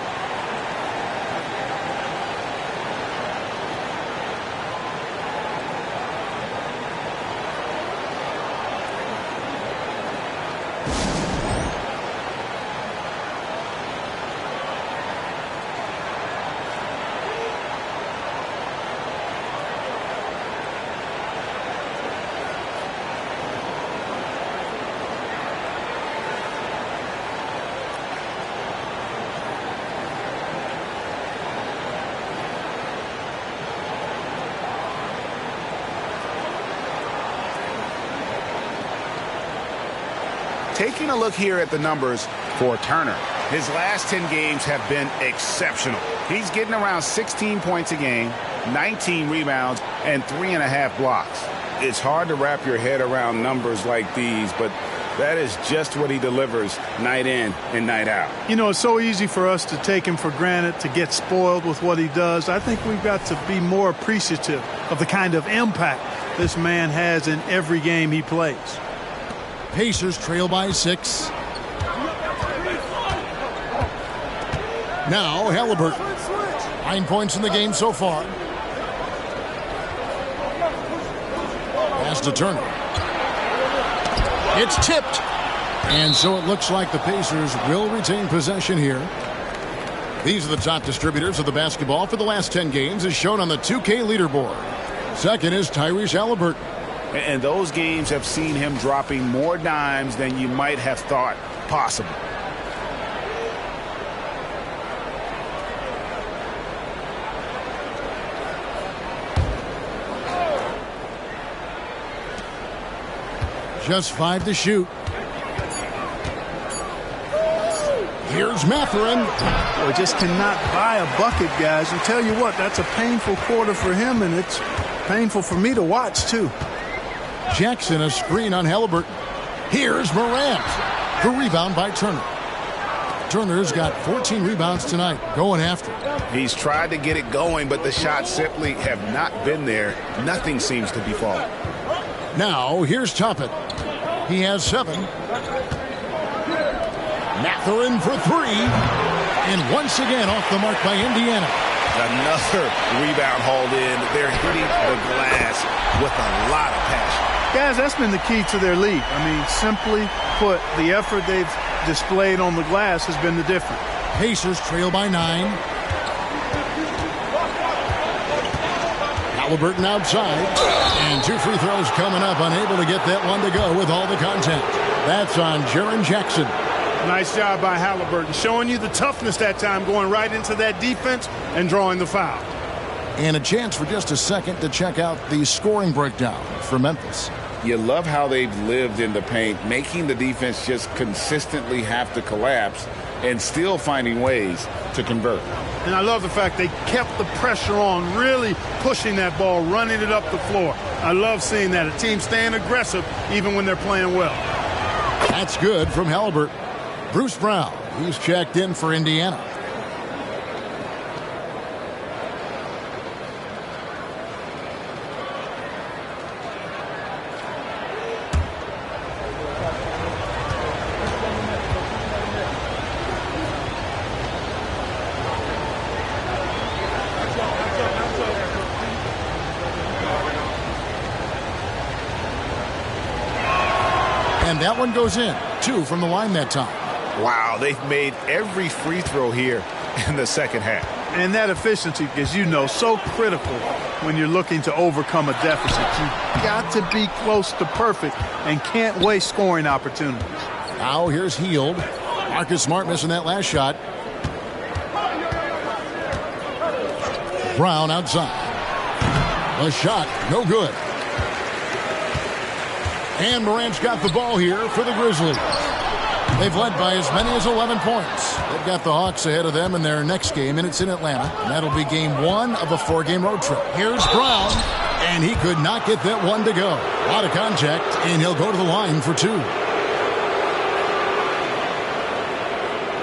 S2: Taking a look here at the numbers for Turner. His last 10 games have been exceptional. He's getting around 16 points a game, 19 rebounds, and 3.5 blocks. It's hard to wrap your head around numbers like these, but that is just what he delivers night in and night out.
S3: You know, it's so easy for us to take him for granted, to get spoiled with what he does. I think we've got to be more appreciative of the kind of impact this man has in every game he plays.
S1: Pacers trail by 6. Now Halliburton. 9 points in the game so far. Pass to Turner. It's tipped. And so it looks like the Pacers will retain possession here. These are the top distributors of the basketball for the last 10 games, as shown on the 2K leaderboard. Second is Tyrese Halliburton.
S2: And those games have seen him dropping more dimes than you might have thought possible.
S1: Just 5 to shoot. Here's Mathurin.
S3: Boy, just cannot buy a bucket, guys. And tell you what, that's a painful quarter for him, and it's painful for me to watch, too.
S1: Jackson, a screen on Halliburton. Here's Morant. The rebound by Turner. Turner's got 14 rebounds tonight, going after it.
S2: He's tried to get it going, but the shots simply have not been there. Nothing seems to be falling.
S1: Now, here's Toppin. He has 7. Mathurin for 3. And once again off the mark by Indiana.
S2: Another rebound hauled in. They're hitting the glass with a lot of passion.
S3: Guys, that's been the key to their lead. I mean, simply put, the effort they've displayed on the glass has been the difference.
S1: Pacers trail by 9. Halliburton outside. And 2 free throws coming up. Unable to get that one to go with all the contact. That's on Jaren Jackson.
S3: Nice job by Halliburton, showing you the toughness that time, going right into that defense and drawing the foul.
S1: And a chance for just a second to check out the scoring breakdown for Memphis.
S2: You love how they've lived in the paint, making the defense just consistently have to collapse and still finding ways to convert.
S3: And I love the fact they kept the pressure on, really pushing that ball, running it up the floor. I love seeing that, a team staying aggressive even when they're playing well.
S1: That's good from Halliburton. Bruce Brown, he's checked in for Indiana. And that one goes in. 2 from the line that time.
S2: Wow, they've made every free throw here in the second half.
S3: And that efficiency, as you know, so critical when you're looking to overcome a deficit. You've got to be close to perfect and can't waste scoring opportunities.
S1: Now here's Hield. Marcus Smart missing that last shot. Brown outside. The shot, no good. And Morant's got the ball here for the Grizzlies. They've led by as many as 11 points. They've got the Hawks ahead of them in their next game, and it's in Atlanta. And that'll be game 1 of a 4-game road trip. Here's Brown, and he could not get that one to go. A lot of contact, and he'll go to the line for 2.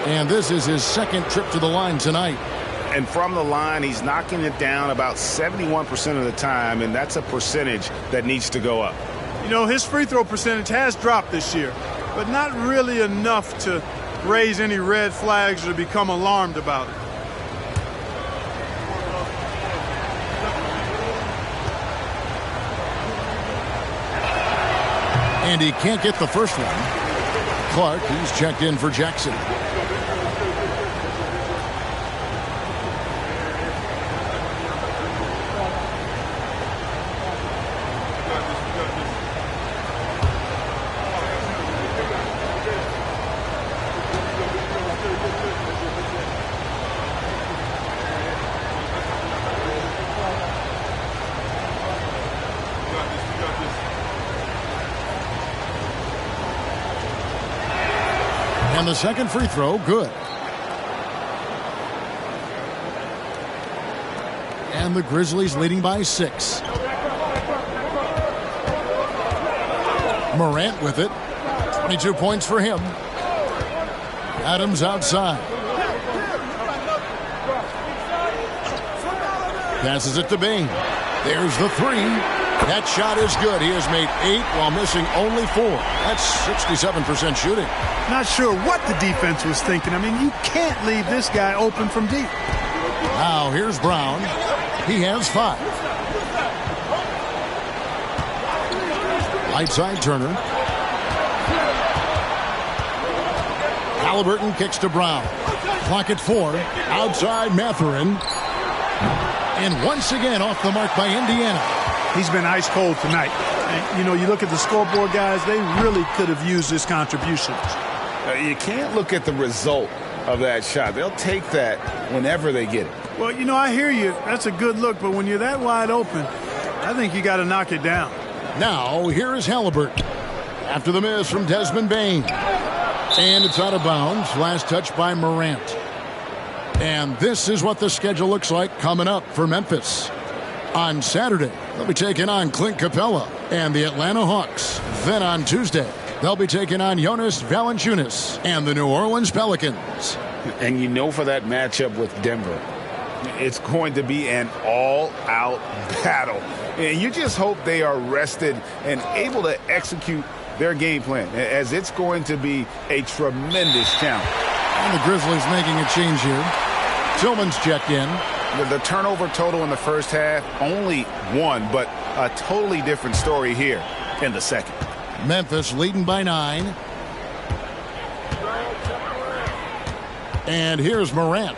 S1: And this is his second trip to the line tonight.
S2: And from the line, he's knocking it down about 71% of the time, and that's a percentage that needs to go up.
S3: You know, his free throw percentage has dropped this year, but not really enough to raise any red flags or become alarmed about it.
S1: And he can't get the first one. Clark, he's checked in for Jackson. And the second free throw, good. And the Grizzlies leading by 6. Morant with it. 22 points for him. Adams outside. Passes it to Bain. There's the 3. That shot is good. He has made 8 while missing only 4. That's 67% shooting.
S3: Not sure what the defense was thinking. I mean, you can't leave this guy open from deep.
S1: Now here's Brown. He has 5. Right side Turner. Halliburton kicks to Brown. Clock at 4. Outside Mathurin. And once again off the mark by Indiana.
S3: He's been ice cold tonight. And, you know, you look at the scoreboard, guys, they really could have used his contributions.
S2: You can't look at the result of that shot. They'll take that whenever they get it.
S3: Well, you know, I hear you. That's a good look. But when you're that wide open, I think you got to knock it down.
S1: Now, here is Halliburton. After the miss from Desmond Bane. And it's out of bounds. Last touch by Morant. And this is what the schedule looks like coming up for Memphis. On Saturday, they'll be taking on Clint Capella and the Atlanta Hawks. Then on Tuesday, they'll be taking on Jonas Valanciunas and the New Orleans Pelicans.
S2: And you know, for that matchup with Denver, it's going to be an all-out battle. And you just hope they are rested and able to execute their game plan, as it's going to be a tremendous challenge.
S1: And the Grizzlies making a change here. Tillman's checked in.
S2: The turnover total in the first half, only 1, but a totally different story here in the second.
S1: Memphis leading by 9. And here's Morant.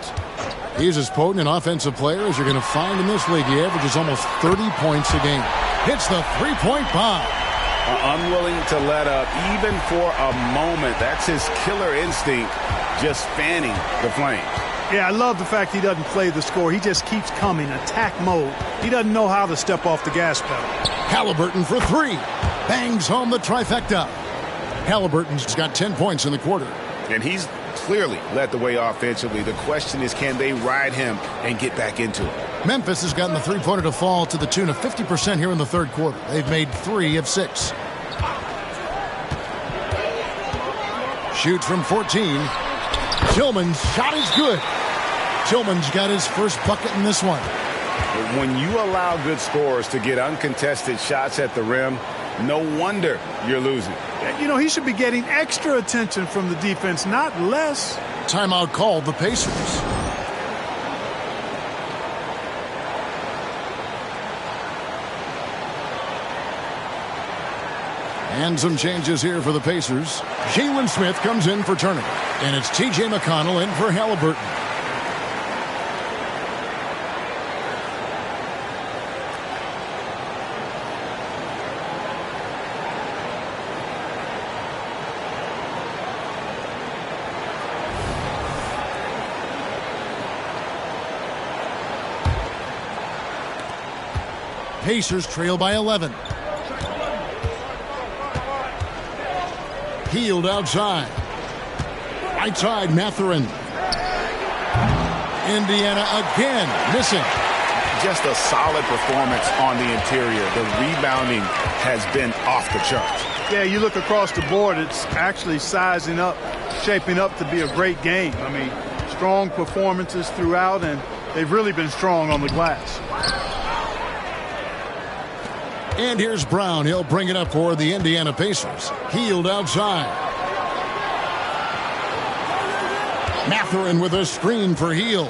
S1: He's as potent an offensive player as you're going to find in this league. He averages almost 30 points a game. Hits the three-point bomb.
S2: Unwilling to let up even for a moment. That's his killer instinct, just fanning the flames.
S3: Yeah, I love the fact he doesn't play the score. He just keeps coming, attack mode. He doesn't know how to step off the gas pedal.
S1: Halliburton for 3. Bangs home the trifecta. Halliburton's got 10 points in the quarter.
S2: And he's clearly led the way offensively. The question is, can they ride him and get back into it?
S1: Memphis has gotten the three-pointer to fall to the tune of 50% here in the third quarter. They've made 3 of 6. Shoots from 14. Tillman's shot is good. Tillman's got his first bucket in this one.
S2: When you allow good scorers to get uncontested shots at the rim, no wonder you're losing.
S3: You know, he should be getting extra attention from the defense, not less.
S1: Timeout called the Pacers. And some changes here for the Pacers. Jalen Smith comes in for Turner. And it's T.J. McConnell in for Halliburton. Pacers trail by 11. Healed outside. Right side, Mathurin. Indiana again missing.
S2: Just a solid performance on the interior. The rebounding has been off the charts.
S3: Yeah, you look across the board, it's actually sizing up, shaping up to be a great game. I mean, strong performances throughout, and they've really been strong on the glass.
S1: And here's Brown. He'll bring it up for the Indiana Pacers. Healed outside. Mathurin with a screen for Heal.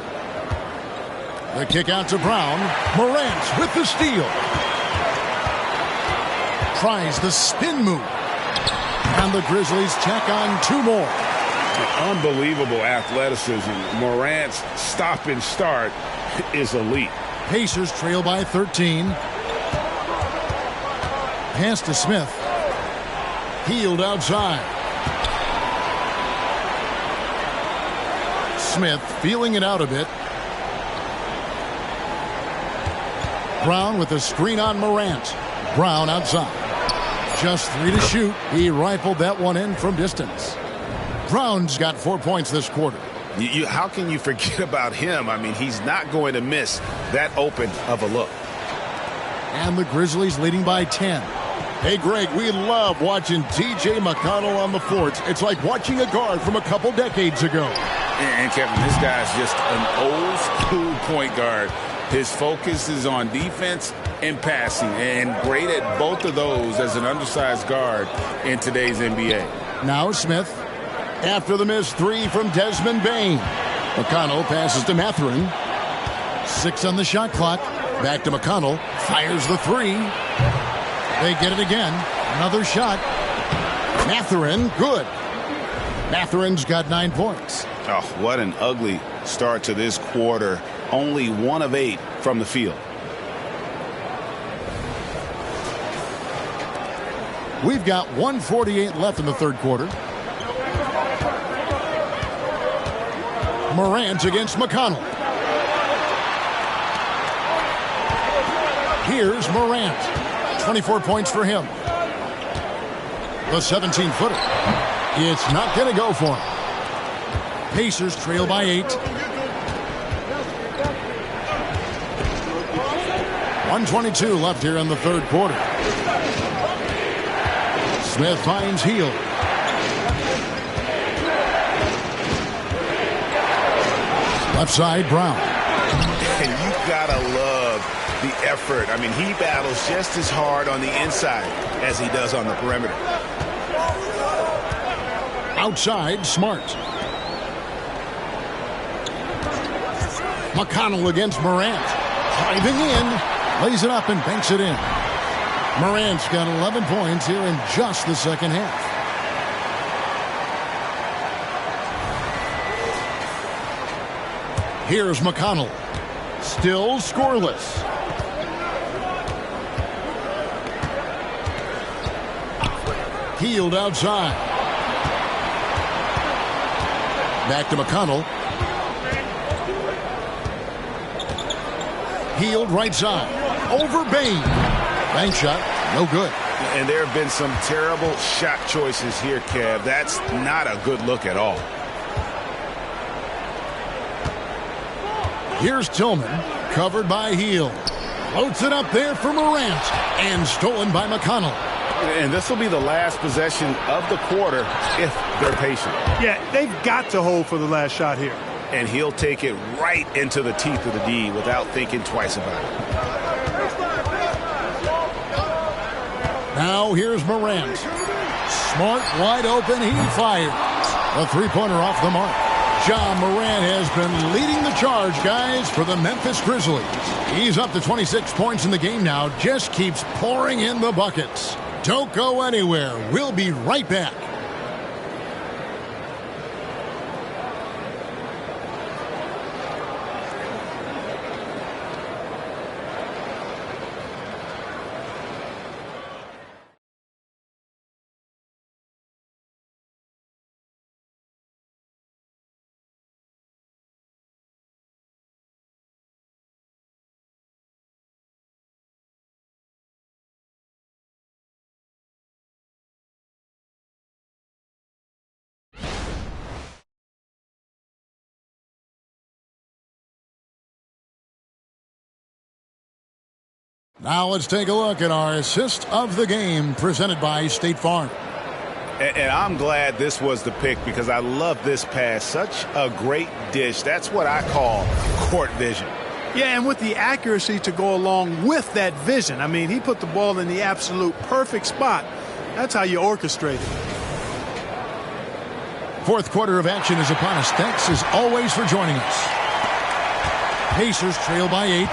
S1: The kick out to Brown. Morant with the steal. Tries the spin move. And the Grizzlies tack on 2 more.
S2: Unbelievable athleticism. Morant's stop and start is elite.
S1: Pacers trail by 13. Pass to Smith. Healed outside. Smith feeling it out a bit. Brown with a screen on Morant. Brown outside. Just 3 to shoot. He rifled that one in from distance. Brown's got 4 points this quarter.
S2: How can you forget about him? I mean, he's not going to miss that open of a look.
S1: And the Grizzlies leading by 10. Hey, Greg, we love watching T.J. McConnell on the floor. It's like watching a guard from a couple decades ago.
S2: And Kevin, this guy's just an old school point guard. His focus is on defense and passing, and great at both of those as an undersized guard in today's NBA.
S1: Now Smith, after the missed 3 from Desmond Bane. McConnell passes to Mathurin. 6 on the shot clock. Back to McConnell. Fires the 3. They get it again. Another shot. Mathurin, good. Matherin's got 9 points.
S2: Oh, what an ugly start to this quarter. Only 1 of 8 from the field.
S1: We've got 1:48 left in the third quarter. Morant against McConnell. Here's Morant. 24 points for him. The 17-footer. It's not going to go for him. Pacers trail by 8. 1:22 left here in the third quarter. Smith finds Hield. Left side, Brown.
S2: And you gotta love the effort. I mean, he battles just as hard on the inside as he does on the perimeter.
S1: Outside, Smart. McConnell against Morant. Driving in. Lays it up and banks it in. Morant's got 11 points here in just the second half. Here's McConnell. Still scoreless. Hield outside. Back to McConnell. Hield right side. Over Bain. Bank shot. No good.
S2: And there have been some terrible shot choices here, Kev. That's not a good look at all.
S1: Here's Tillman. Covered by Hield. Floats it up there for Morant. And stolen by McConnell.
S2: And this will be the last possession of the quarter if they're patient.
S3: Yeah, they've got to hold for the last shot here.
S2: And he'll take it right into the teeth of the D without thinking twice about it.
S1: Now here's Morant. Smart, wide open, he fires. A three-pointer off the mark. Ja Morant has been leading the charge, guys, for the Memphis Grizzlies. He's up to 26 points in the game now, just keeps pouring in the buckets. Don't go anywhere. We'll be right back. Now let's take a look at our assist of the game presented by State Farm.
S2: And I'm glad this was the pick because I love this pass. Such a great dish. That's what I call court vision.
S3: Yeah, and with the accuracy to go along with that vision. I mean, he put the ball in the absolute perfect spot. That's how you orchestrate it.
S1: Fourth quarter of action is upon us. Thanks as always for joining us. Pacers trail by 8.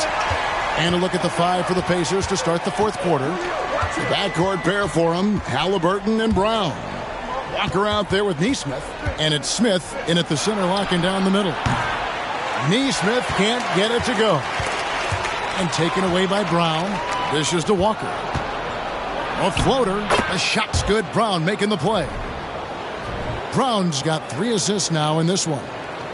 S1: And a look at the 5 for the Pacers to start the fourth quarter. The backcourt pair for them, Halliburton and Brown. Walker out there with Nesmith, and it's Smith in at the center locking down the middle. Nesmith can't get it to go. And taken away by Brown. Dishes to Walker. A floater. The shot's good. Brown making the play. Brown's got 3 assists now in this one.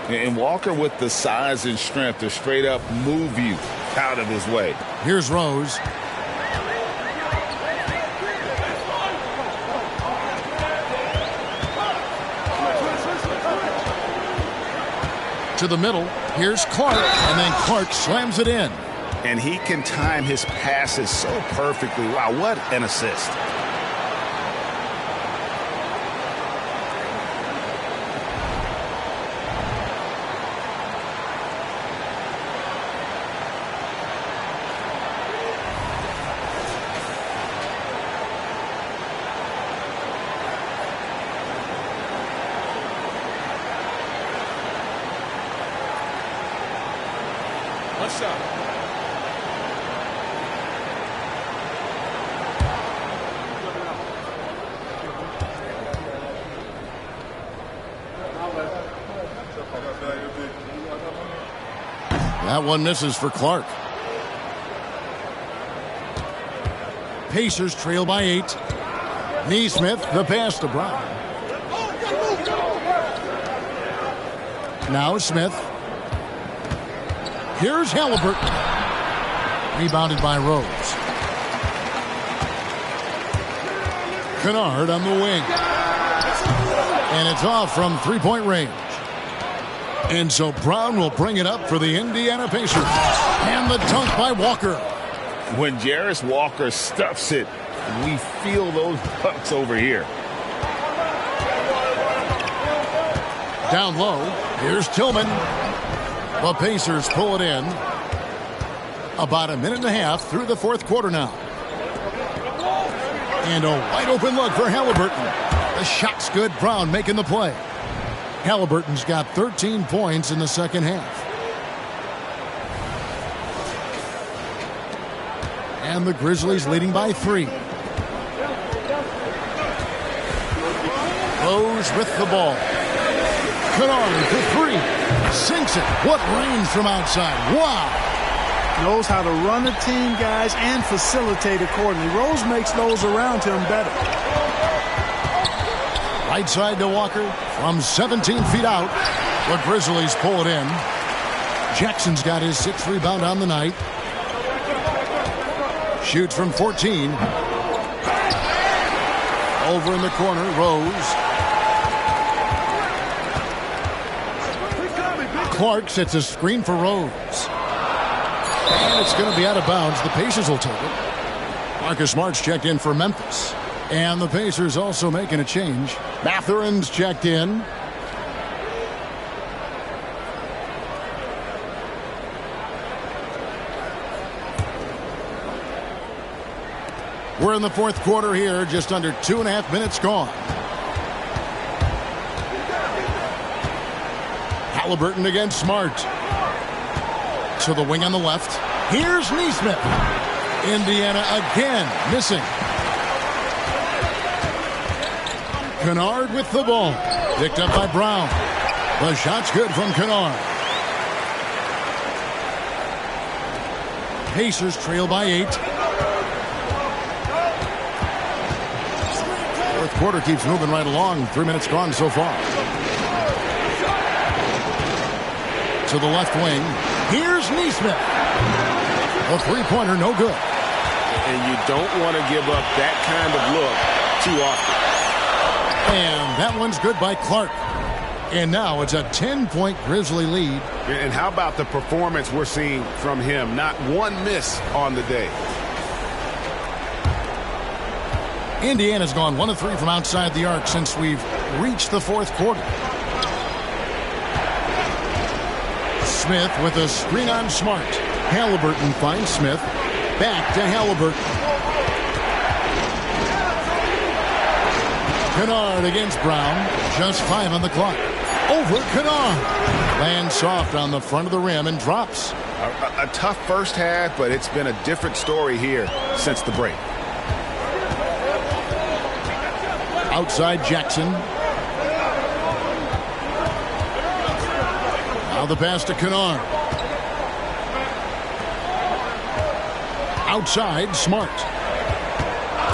S2: And Walker with the size and strength to straight up move you out of his way.
S1: Here's Rose. To the middle. Here's Clark. And then Clark slams it in.
S2: And he can time his passes so perfectly. Wow, what an assist.
S6: What's up?
S1: That one misses for Clark. Pacers trail by 8. Neesmith, the pass to Brown. Now Smith. Here's Halliburton. Rebounded by Rose. Kennard on the wing. And it's off from three-point range. And so Brown will bring it up for the Indiana Pacers. And the dunk by Walker.
S2: When Jarris Walker stuffs it, we feel those bucks over here.
S1: Down low, here's Tillman. The Pacers pull it in. About a minute and a half through the fourth quarter now. And a wide open look for Halliburton. The shot's good. Brown making the play. Halliburton's got 13 points in the second half. And the Grizzlies leading by 3. Rose with the ball. Kennard for 3. Sinks it. What range from outside. Wow.
S3: Knows how to run the team, guys, and facilitate accordingly. Rose makes those around him better.
S1: Right side to Walker from 17 feet out. The Grizzlies pull it in. Jackson's got his 6th rebound on the night. Shoots from 14. Over in the corner, Rose. Clark sets a screen for Rose. And it's going to be out of bounds. The Pacers will take it. Marcus Smart's checked in for Memphis. And the Pacers also making a change. Mathurin's checked in. We're in the fourth quarter here. Just under 2.5 minutes gone. Halliburton against Smart. To the wing on the left. Here's Neesmith. Indiana again missing. Kennard with the ball. Picked up by Brown. The shot's good from Kennard. Pacers trail by 8. Fourth quarter keeps moving right along. 3 minutes gone so far. To the left wing. Here's Neesmith. A three-pointer, no good.
S7: And you don't want to give up that kind of look too often.
S1: And that one's good by Clark. And now it's a 10-point Grizzly lead.
S7: And how about the performance we're seeing from him? Not one miss on the day.
S1: Indiana's gone 1 of 3 from outside the arc since we've reached the fourth quarter. Smith with a screen on Smart. Halliburton finds Smith. Back to Halliburton. Kennard against Brown. Just 5 on the clock. Over Kennard. Lands soft on the front of the rim and drops.
S7: A tough first half, but it's been a different story here since the break.
S1: Outside Jackson. Now the pass to Kennard. Outside, Smart.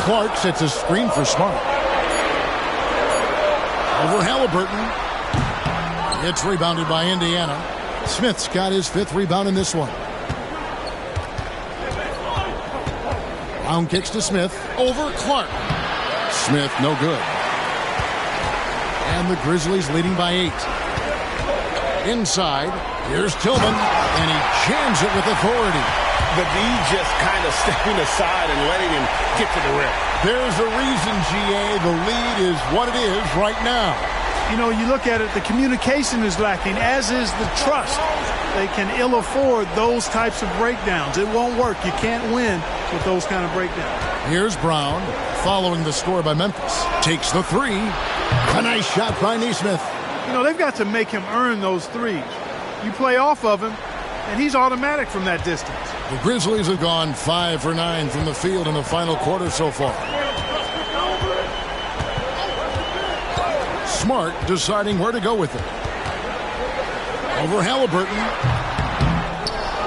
S1: Clark sets a screen for Smart. Over Halliburton. It's rebounded by Indiana. Smith's got his 5th rebound in this one. Brown kicks to Smith. Over Clark. Smith, no good. And the Grizzlies leading by 8. Inside, here's Tillman, and he jams it with authority.
S7: The D just kind of stepping aside and letting him get to the rim.
S1: There's a reason, GA, the lead is what it is right now.
S3: You know, you look at it, the communication is lacking, as is the trust. They can ill afford those types of breakdowns. It won't work. You can't win with those kind of breakdowns.
S1: Here's Brown, following the score by Memphis. Takes the 3. A nice shot by Neesmith.
S3: You know, they've got to make him earn those threes. You play off of him, and he's automatic from that distance.
S1: The Grizzlies have gone 5 for 9 from the field in the final quarter so far. Smart deciding where to go with it. Over Halliburton.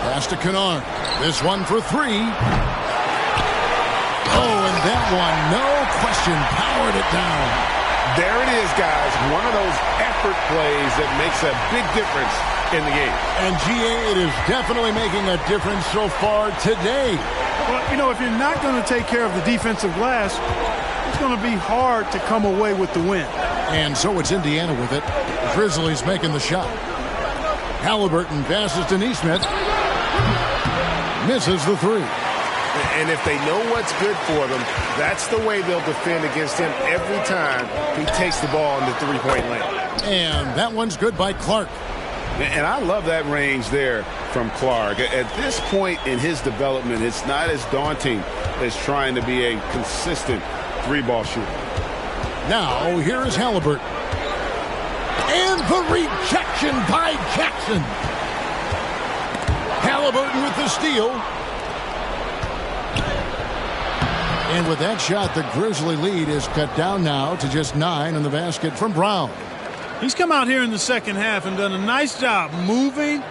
S1: Pass to Kennard. This one for three. Oh, and that one, no question, powered it down.
S7: There it is, guys. One of those effort plays that makes a big difference in the game.
S1: And, G.A., it is definitely making a difference so far today.
S3: Well, you know, if you're not going to take care of the defensive glass, it's going to be hard to come away with the win.
S1: And so it's Indiana with it. The Grizzlies making the shot. Halliburton passes to Nesmith. Misses the three.
S4: And if they know what's good for them, that's the way they'll defend against him every time he takes the ball in the three-point lane.
S1: And that one's good by Clark.
S7: And I love that range there from Clark. At this point in his development, it's not as daunting as trying to be a consistent three-ball shooter.
S1: Now, here is Halliburton. And the rejection by Jackson. Halliburton with the steal. And with that shot, the Grizzly lead is cut down now to just 9 in the basket from Brown.
S3: He's come out here in the second half and done a nice job moving,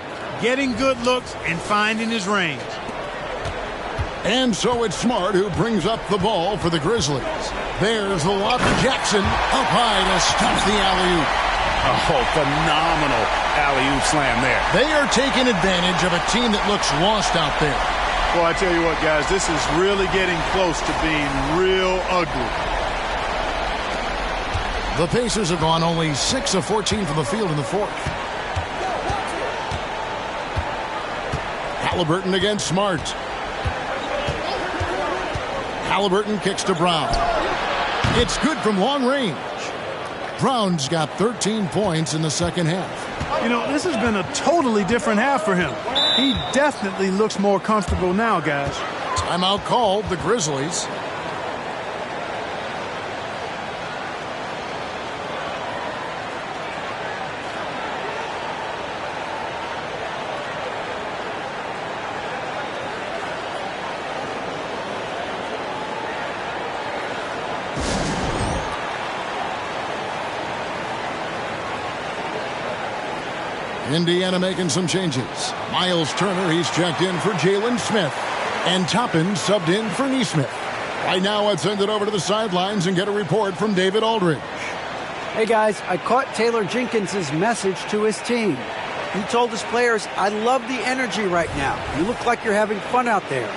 S3: getting good looks, and finding his range.
S1: And so it's Smart who brings up the ball for the Grizzlies. There's the lob to Jackson. Up high to stop the alley-oop.
S7: Oh, phenomenal alley-oop slam there.
S1: They are taking advantage of a team that looks lost out there.
S3: Well, I tell you what, guys, this is really getting close to being real ugly.
S1: The Pacers have gone only 6 of 14 from the field in the fourth. Halliburton against Smart. Halliburton kicks to Brown. It's good from long range. Brown's got 13 points in the second half.
S3: You know, this has been a totally different half for him. He definitely looks more comfortable now, guys.
S1: Timeout called, the Grizzlies. Indiana making some changes. Miles Turner, he's checked in for Jalen Smith. And Toppin subbed in for Nesmith. Right now, let's send it over to the sidelines and get a report from David Aldridge.
S5: Hey, guys, I caught Taylor Jenkins' message to his team. He told his players, I love the energy right now. You look like you're having fun out there.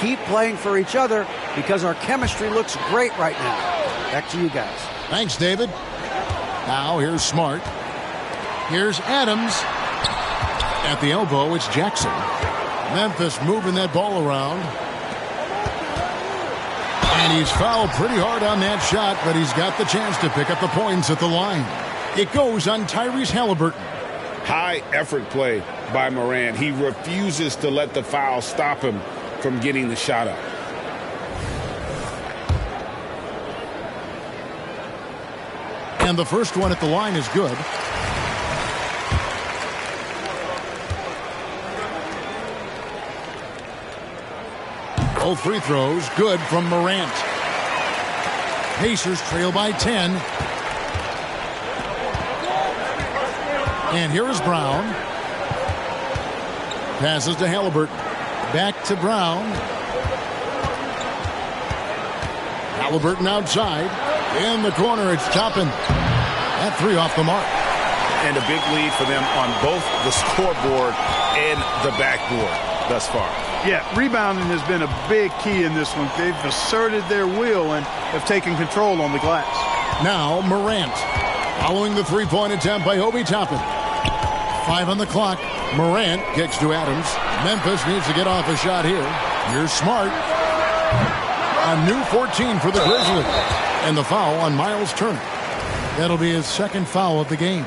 S5: Keep playing for each other because our chemistry looks great right now. Back to you guys.
S1: Thanks, David. Now, here's Smart. Here's Adams. At the elbow, it's Jackson. Memphis moving that ball around. And he's fouled pretty hard on that shot, but he's got the chance to pick up the points at the line. It goes on Tyrese Halliburton.
S7: High effort play by Morant. He refuses to let the foul stop him from getting the shot up.
S1: And the first one at the line is good. Both free throws good from Morant. Pacers trail by 10. And here is Brown. Passes to Halliburton. Back to Brown. Halliburton outside. In the corner, it's Toppin. That three off the mark.
S7: And a big lead for them on both the scoreboard and the backboard thus far.
S3: Yeah, rebounding has been a big key in this one. They've asserted their will and have taken control on the glass.
S1: Now Morant. Following the three-point attempt by Obi Toppin. 5 on the clock. Morant kicks to Adams. Memphis needs to get off a shot here. Here's Smart. A new 14 for the Grizzlies. And the foul on Miles Turner. That'll be his second foul of the game.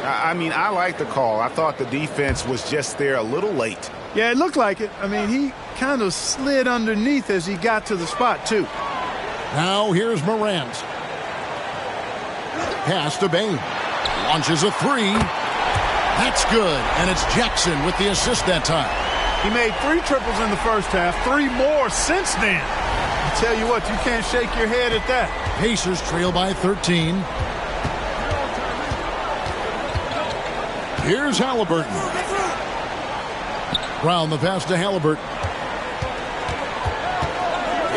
S7: I mean, I like the call. I thought the defense was just there a little late.
S3: Yeah, it looked like it. I mean, he kind of slid underneath as he got to the spot, too.
S1: Now here's Morant. Pass to Bain. Launches a three. That's good. And it's Jackson with the assist that time.
S3: He made 3 triples in the first half, 3 more since then. I tell you what, you can't shake your head at that.
S1: Pacers trail by 13. Here's Halliburton. Brown the pass to Halliburton.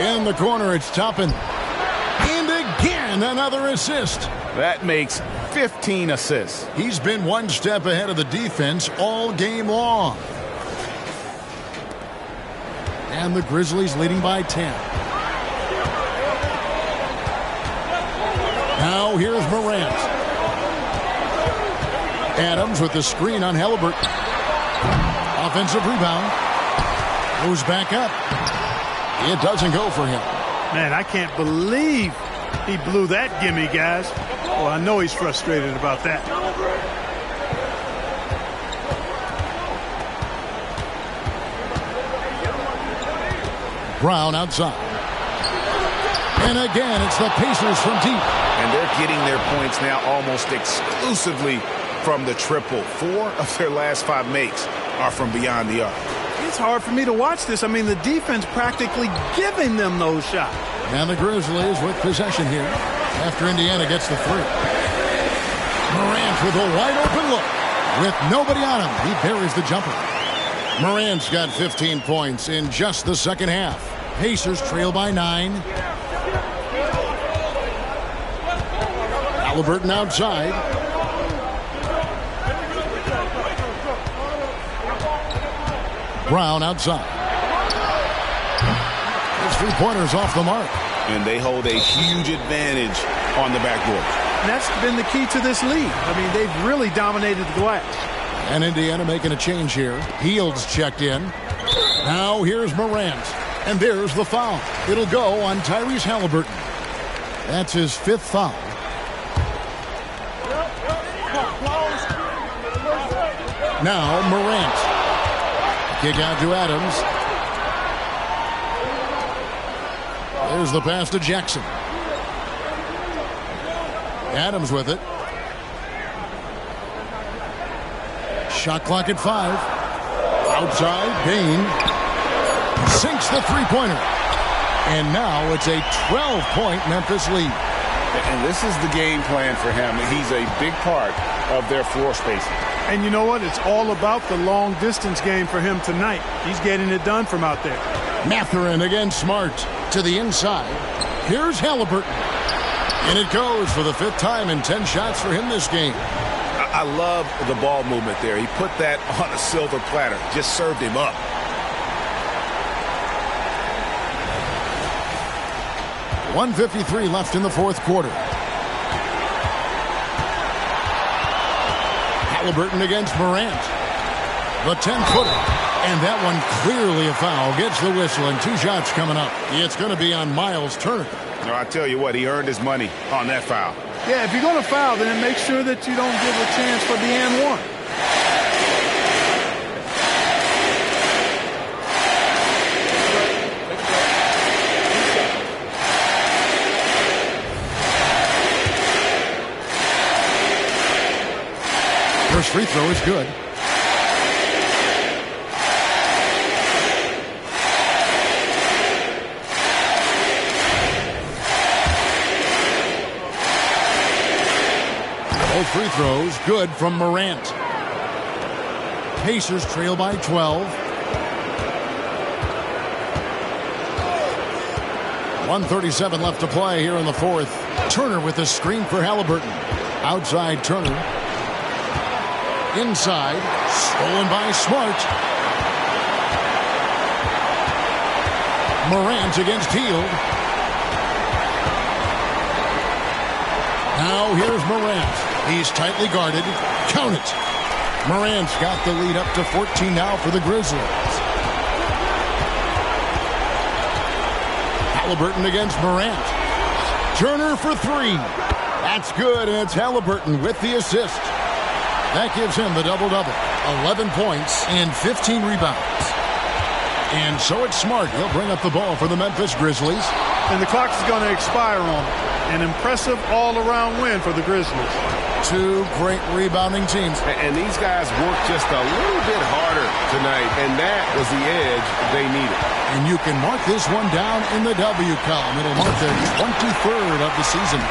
S1: In the corner, it's Toppin. And again, another assist.
S2: That makes 15 assists.
S1: He's been one step ahead of the defense all game long. And the Grizzlies leading by 10. Now here's Morant. Adams with the screen on Halliburton. Offensive rebound. Goes back up. It doesn't go for him.
S3: Man, I can't believe he blew that gimme, guys. Well, I know he's frustrated about that.
S1: Brown outside. And again, it's the Pacers from deep.
S2: And they're getting their points now almost exclusively from the triple. 4 of their last 5 makes are from beyond the arc.
S3: It's hard for me to watch this. I mean, the defense practically giving them those shots.
S1: And the Grizzlies with possession here after Indiana gets the 3. Morant with a wide open look. With nobody on him, he buries the jumper. Morant's got 15 points in just the second half. Pacers trail by 9. Halliburton outside. Brown outside. His three-pointers off the mark.
S2: And they hold a huge advantage on the backboard.
S3: And that's been the key to this league. I mean, they've really dominated the glass.
S1: And Indiana making a change here. Heald's checked in. Now here's Morant. And there's the foul. It'll go on Tyrese Halliburton. That's his 5th foul. Now Morant. Kick out to Adams. There's the pass to Jackson. Adams with it. Shot clock at 5. Outside, Bain sinks the three-pointer. And now it's a 12-point Memphis lead.
S2: And this is the game plan for him. He's a big part of their floor spacing.
S3: And you know what? It's all about the long-distance game for him tonight. He's getting it done from out there.
S1: Mathurin against Smart to the inside. Here's Halliburton. And it goes for the 5th time in 10 shots for him this game.
S2: I love the ball movement there. He put that on a silver platter. Just served him up.
S1: .153 left in the 4th quarter. Halliburton against Morant. The 10-footer. And that one clearly a foul. Gets the whistle and 2 shots coming up. It's going to be on Miles Turner.
S2: No, I tell you what, he earned his money on that foul.
S3: Yeah, if you're going to foul, then make sure that you don't give a chance for the and one.
S1: First free throw is good. Both free throws good from Morant. Pacers trail by 12. 1:37 left to play here in the 4th. Turner with a screen for Halliburton. Outside Turner. Inside. Stolen by Smart. Morant against Hield. Now here's Morant. He's tightly guarded. Count it. Morant's got the lead up to 14 now for the Grizzlies. Halliburton against Morant. Turner for 3. That's good, and it's Halliburton with the assist. That gives him the double-double. 11 points and 15 rebounds. And so it's Smart. He'll bring up the ball for the Memphis Grizzlies.
S3: And the clock is going to expire on it. An impressive all-around win for the Grizzlies.
S1: 2 great rebounding teams.
S2: And these guys worked just a little bit harder tonight, and that was the edge they needed.
S1: And you can mark this one down in the W column. It'll mark their 23rd of the season.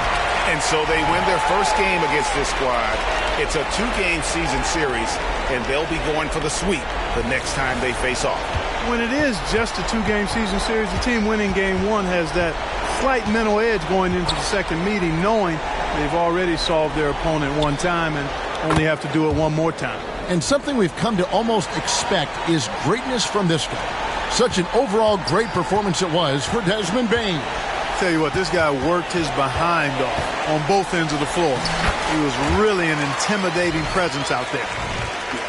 S2: And so they win their first game against this squad. It's a 2-game season series, and they'll be going for the sweep the next time they face off.
S3: When it is just a 2-game season series, the team winning game 1 has that slight mental edge going into the second meeting, knowing they've already solved their opponent one time and only have to do it one more time.
S1: And something we've come to almost expect is greatness from this guy. Such an overall great performance it was for Desmond Bain.
S3: Tell you what, this guy worked his behind off on both ends of the floor. He was really an intimidating presence out there.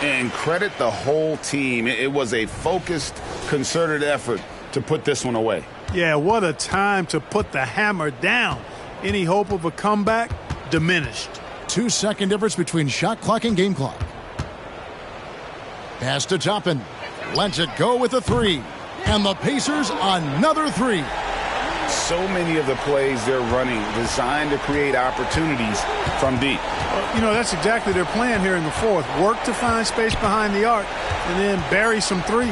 S2: And credit the whole team. It was a focused, concerted effort to put this one away.
S3: Yeah, what a time to put the hammer down. Any hope of a comeback diminished.
S1: 2-second difference between shot clock and game clock. Pass to Toppin. Lets it go with a 3. And the Pacers another 3.
S2: So many of the plays they're running designed to create opportunities from deep.
S3: You know, that's exactly their plan here in the fourth. Work to find space behind the arc and then bury some threes.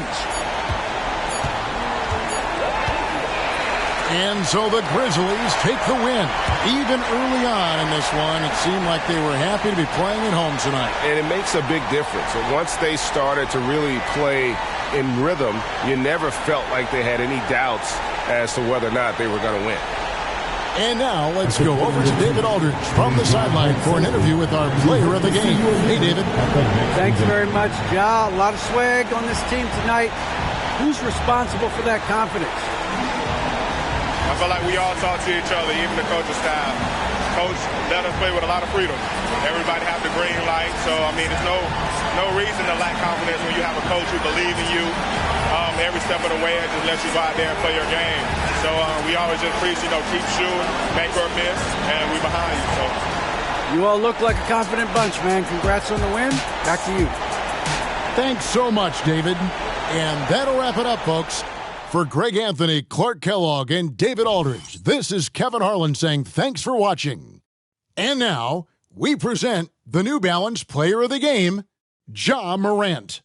S1: And so the Grizzlies take the win. Even early on in this one, it seemed like they were happy to be playing at home tonight.
S4: And it makes a big difference. And once they started to really play in rhythm, you never felt like they had any doubts as to whether or not they were going to win.
S1: And now let's go over to David Aldridge from the sideline for an interview with our player of the game. Hey, David.
S5: Thanks very much, Ja. A lot of swag on this team tonight. Who's responsible for that confidence?
S11: I feel like we all talk to each other, even the coaching staff. Coach let us play with a lot of freedom. Everybody have the green light, so I mean, there's no reason to lack confidence when you have a coach who believes in you every step of the way and just lets you go out there and play your game. So we always just preach, keep shooting, make or miss, and we behind you. So
S5: you all look like a confident bunch, man. Congrats on the win. Back to you.
S1: Thanks so much, David. And that'll wrap it up, folks. For Greg Anthony, Clark Kellogg, and David Aldridge, this is Kevin Harlan saying thanks for watching. And now, we present the New Balance Player of the Game, Ja Morant.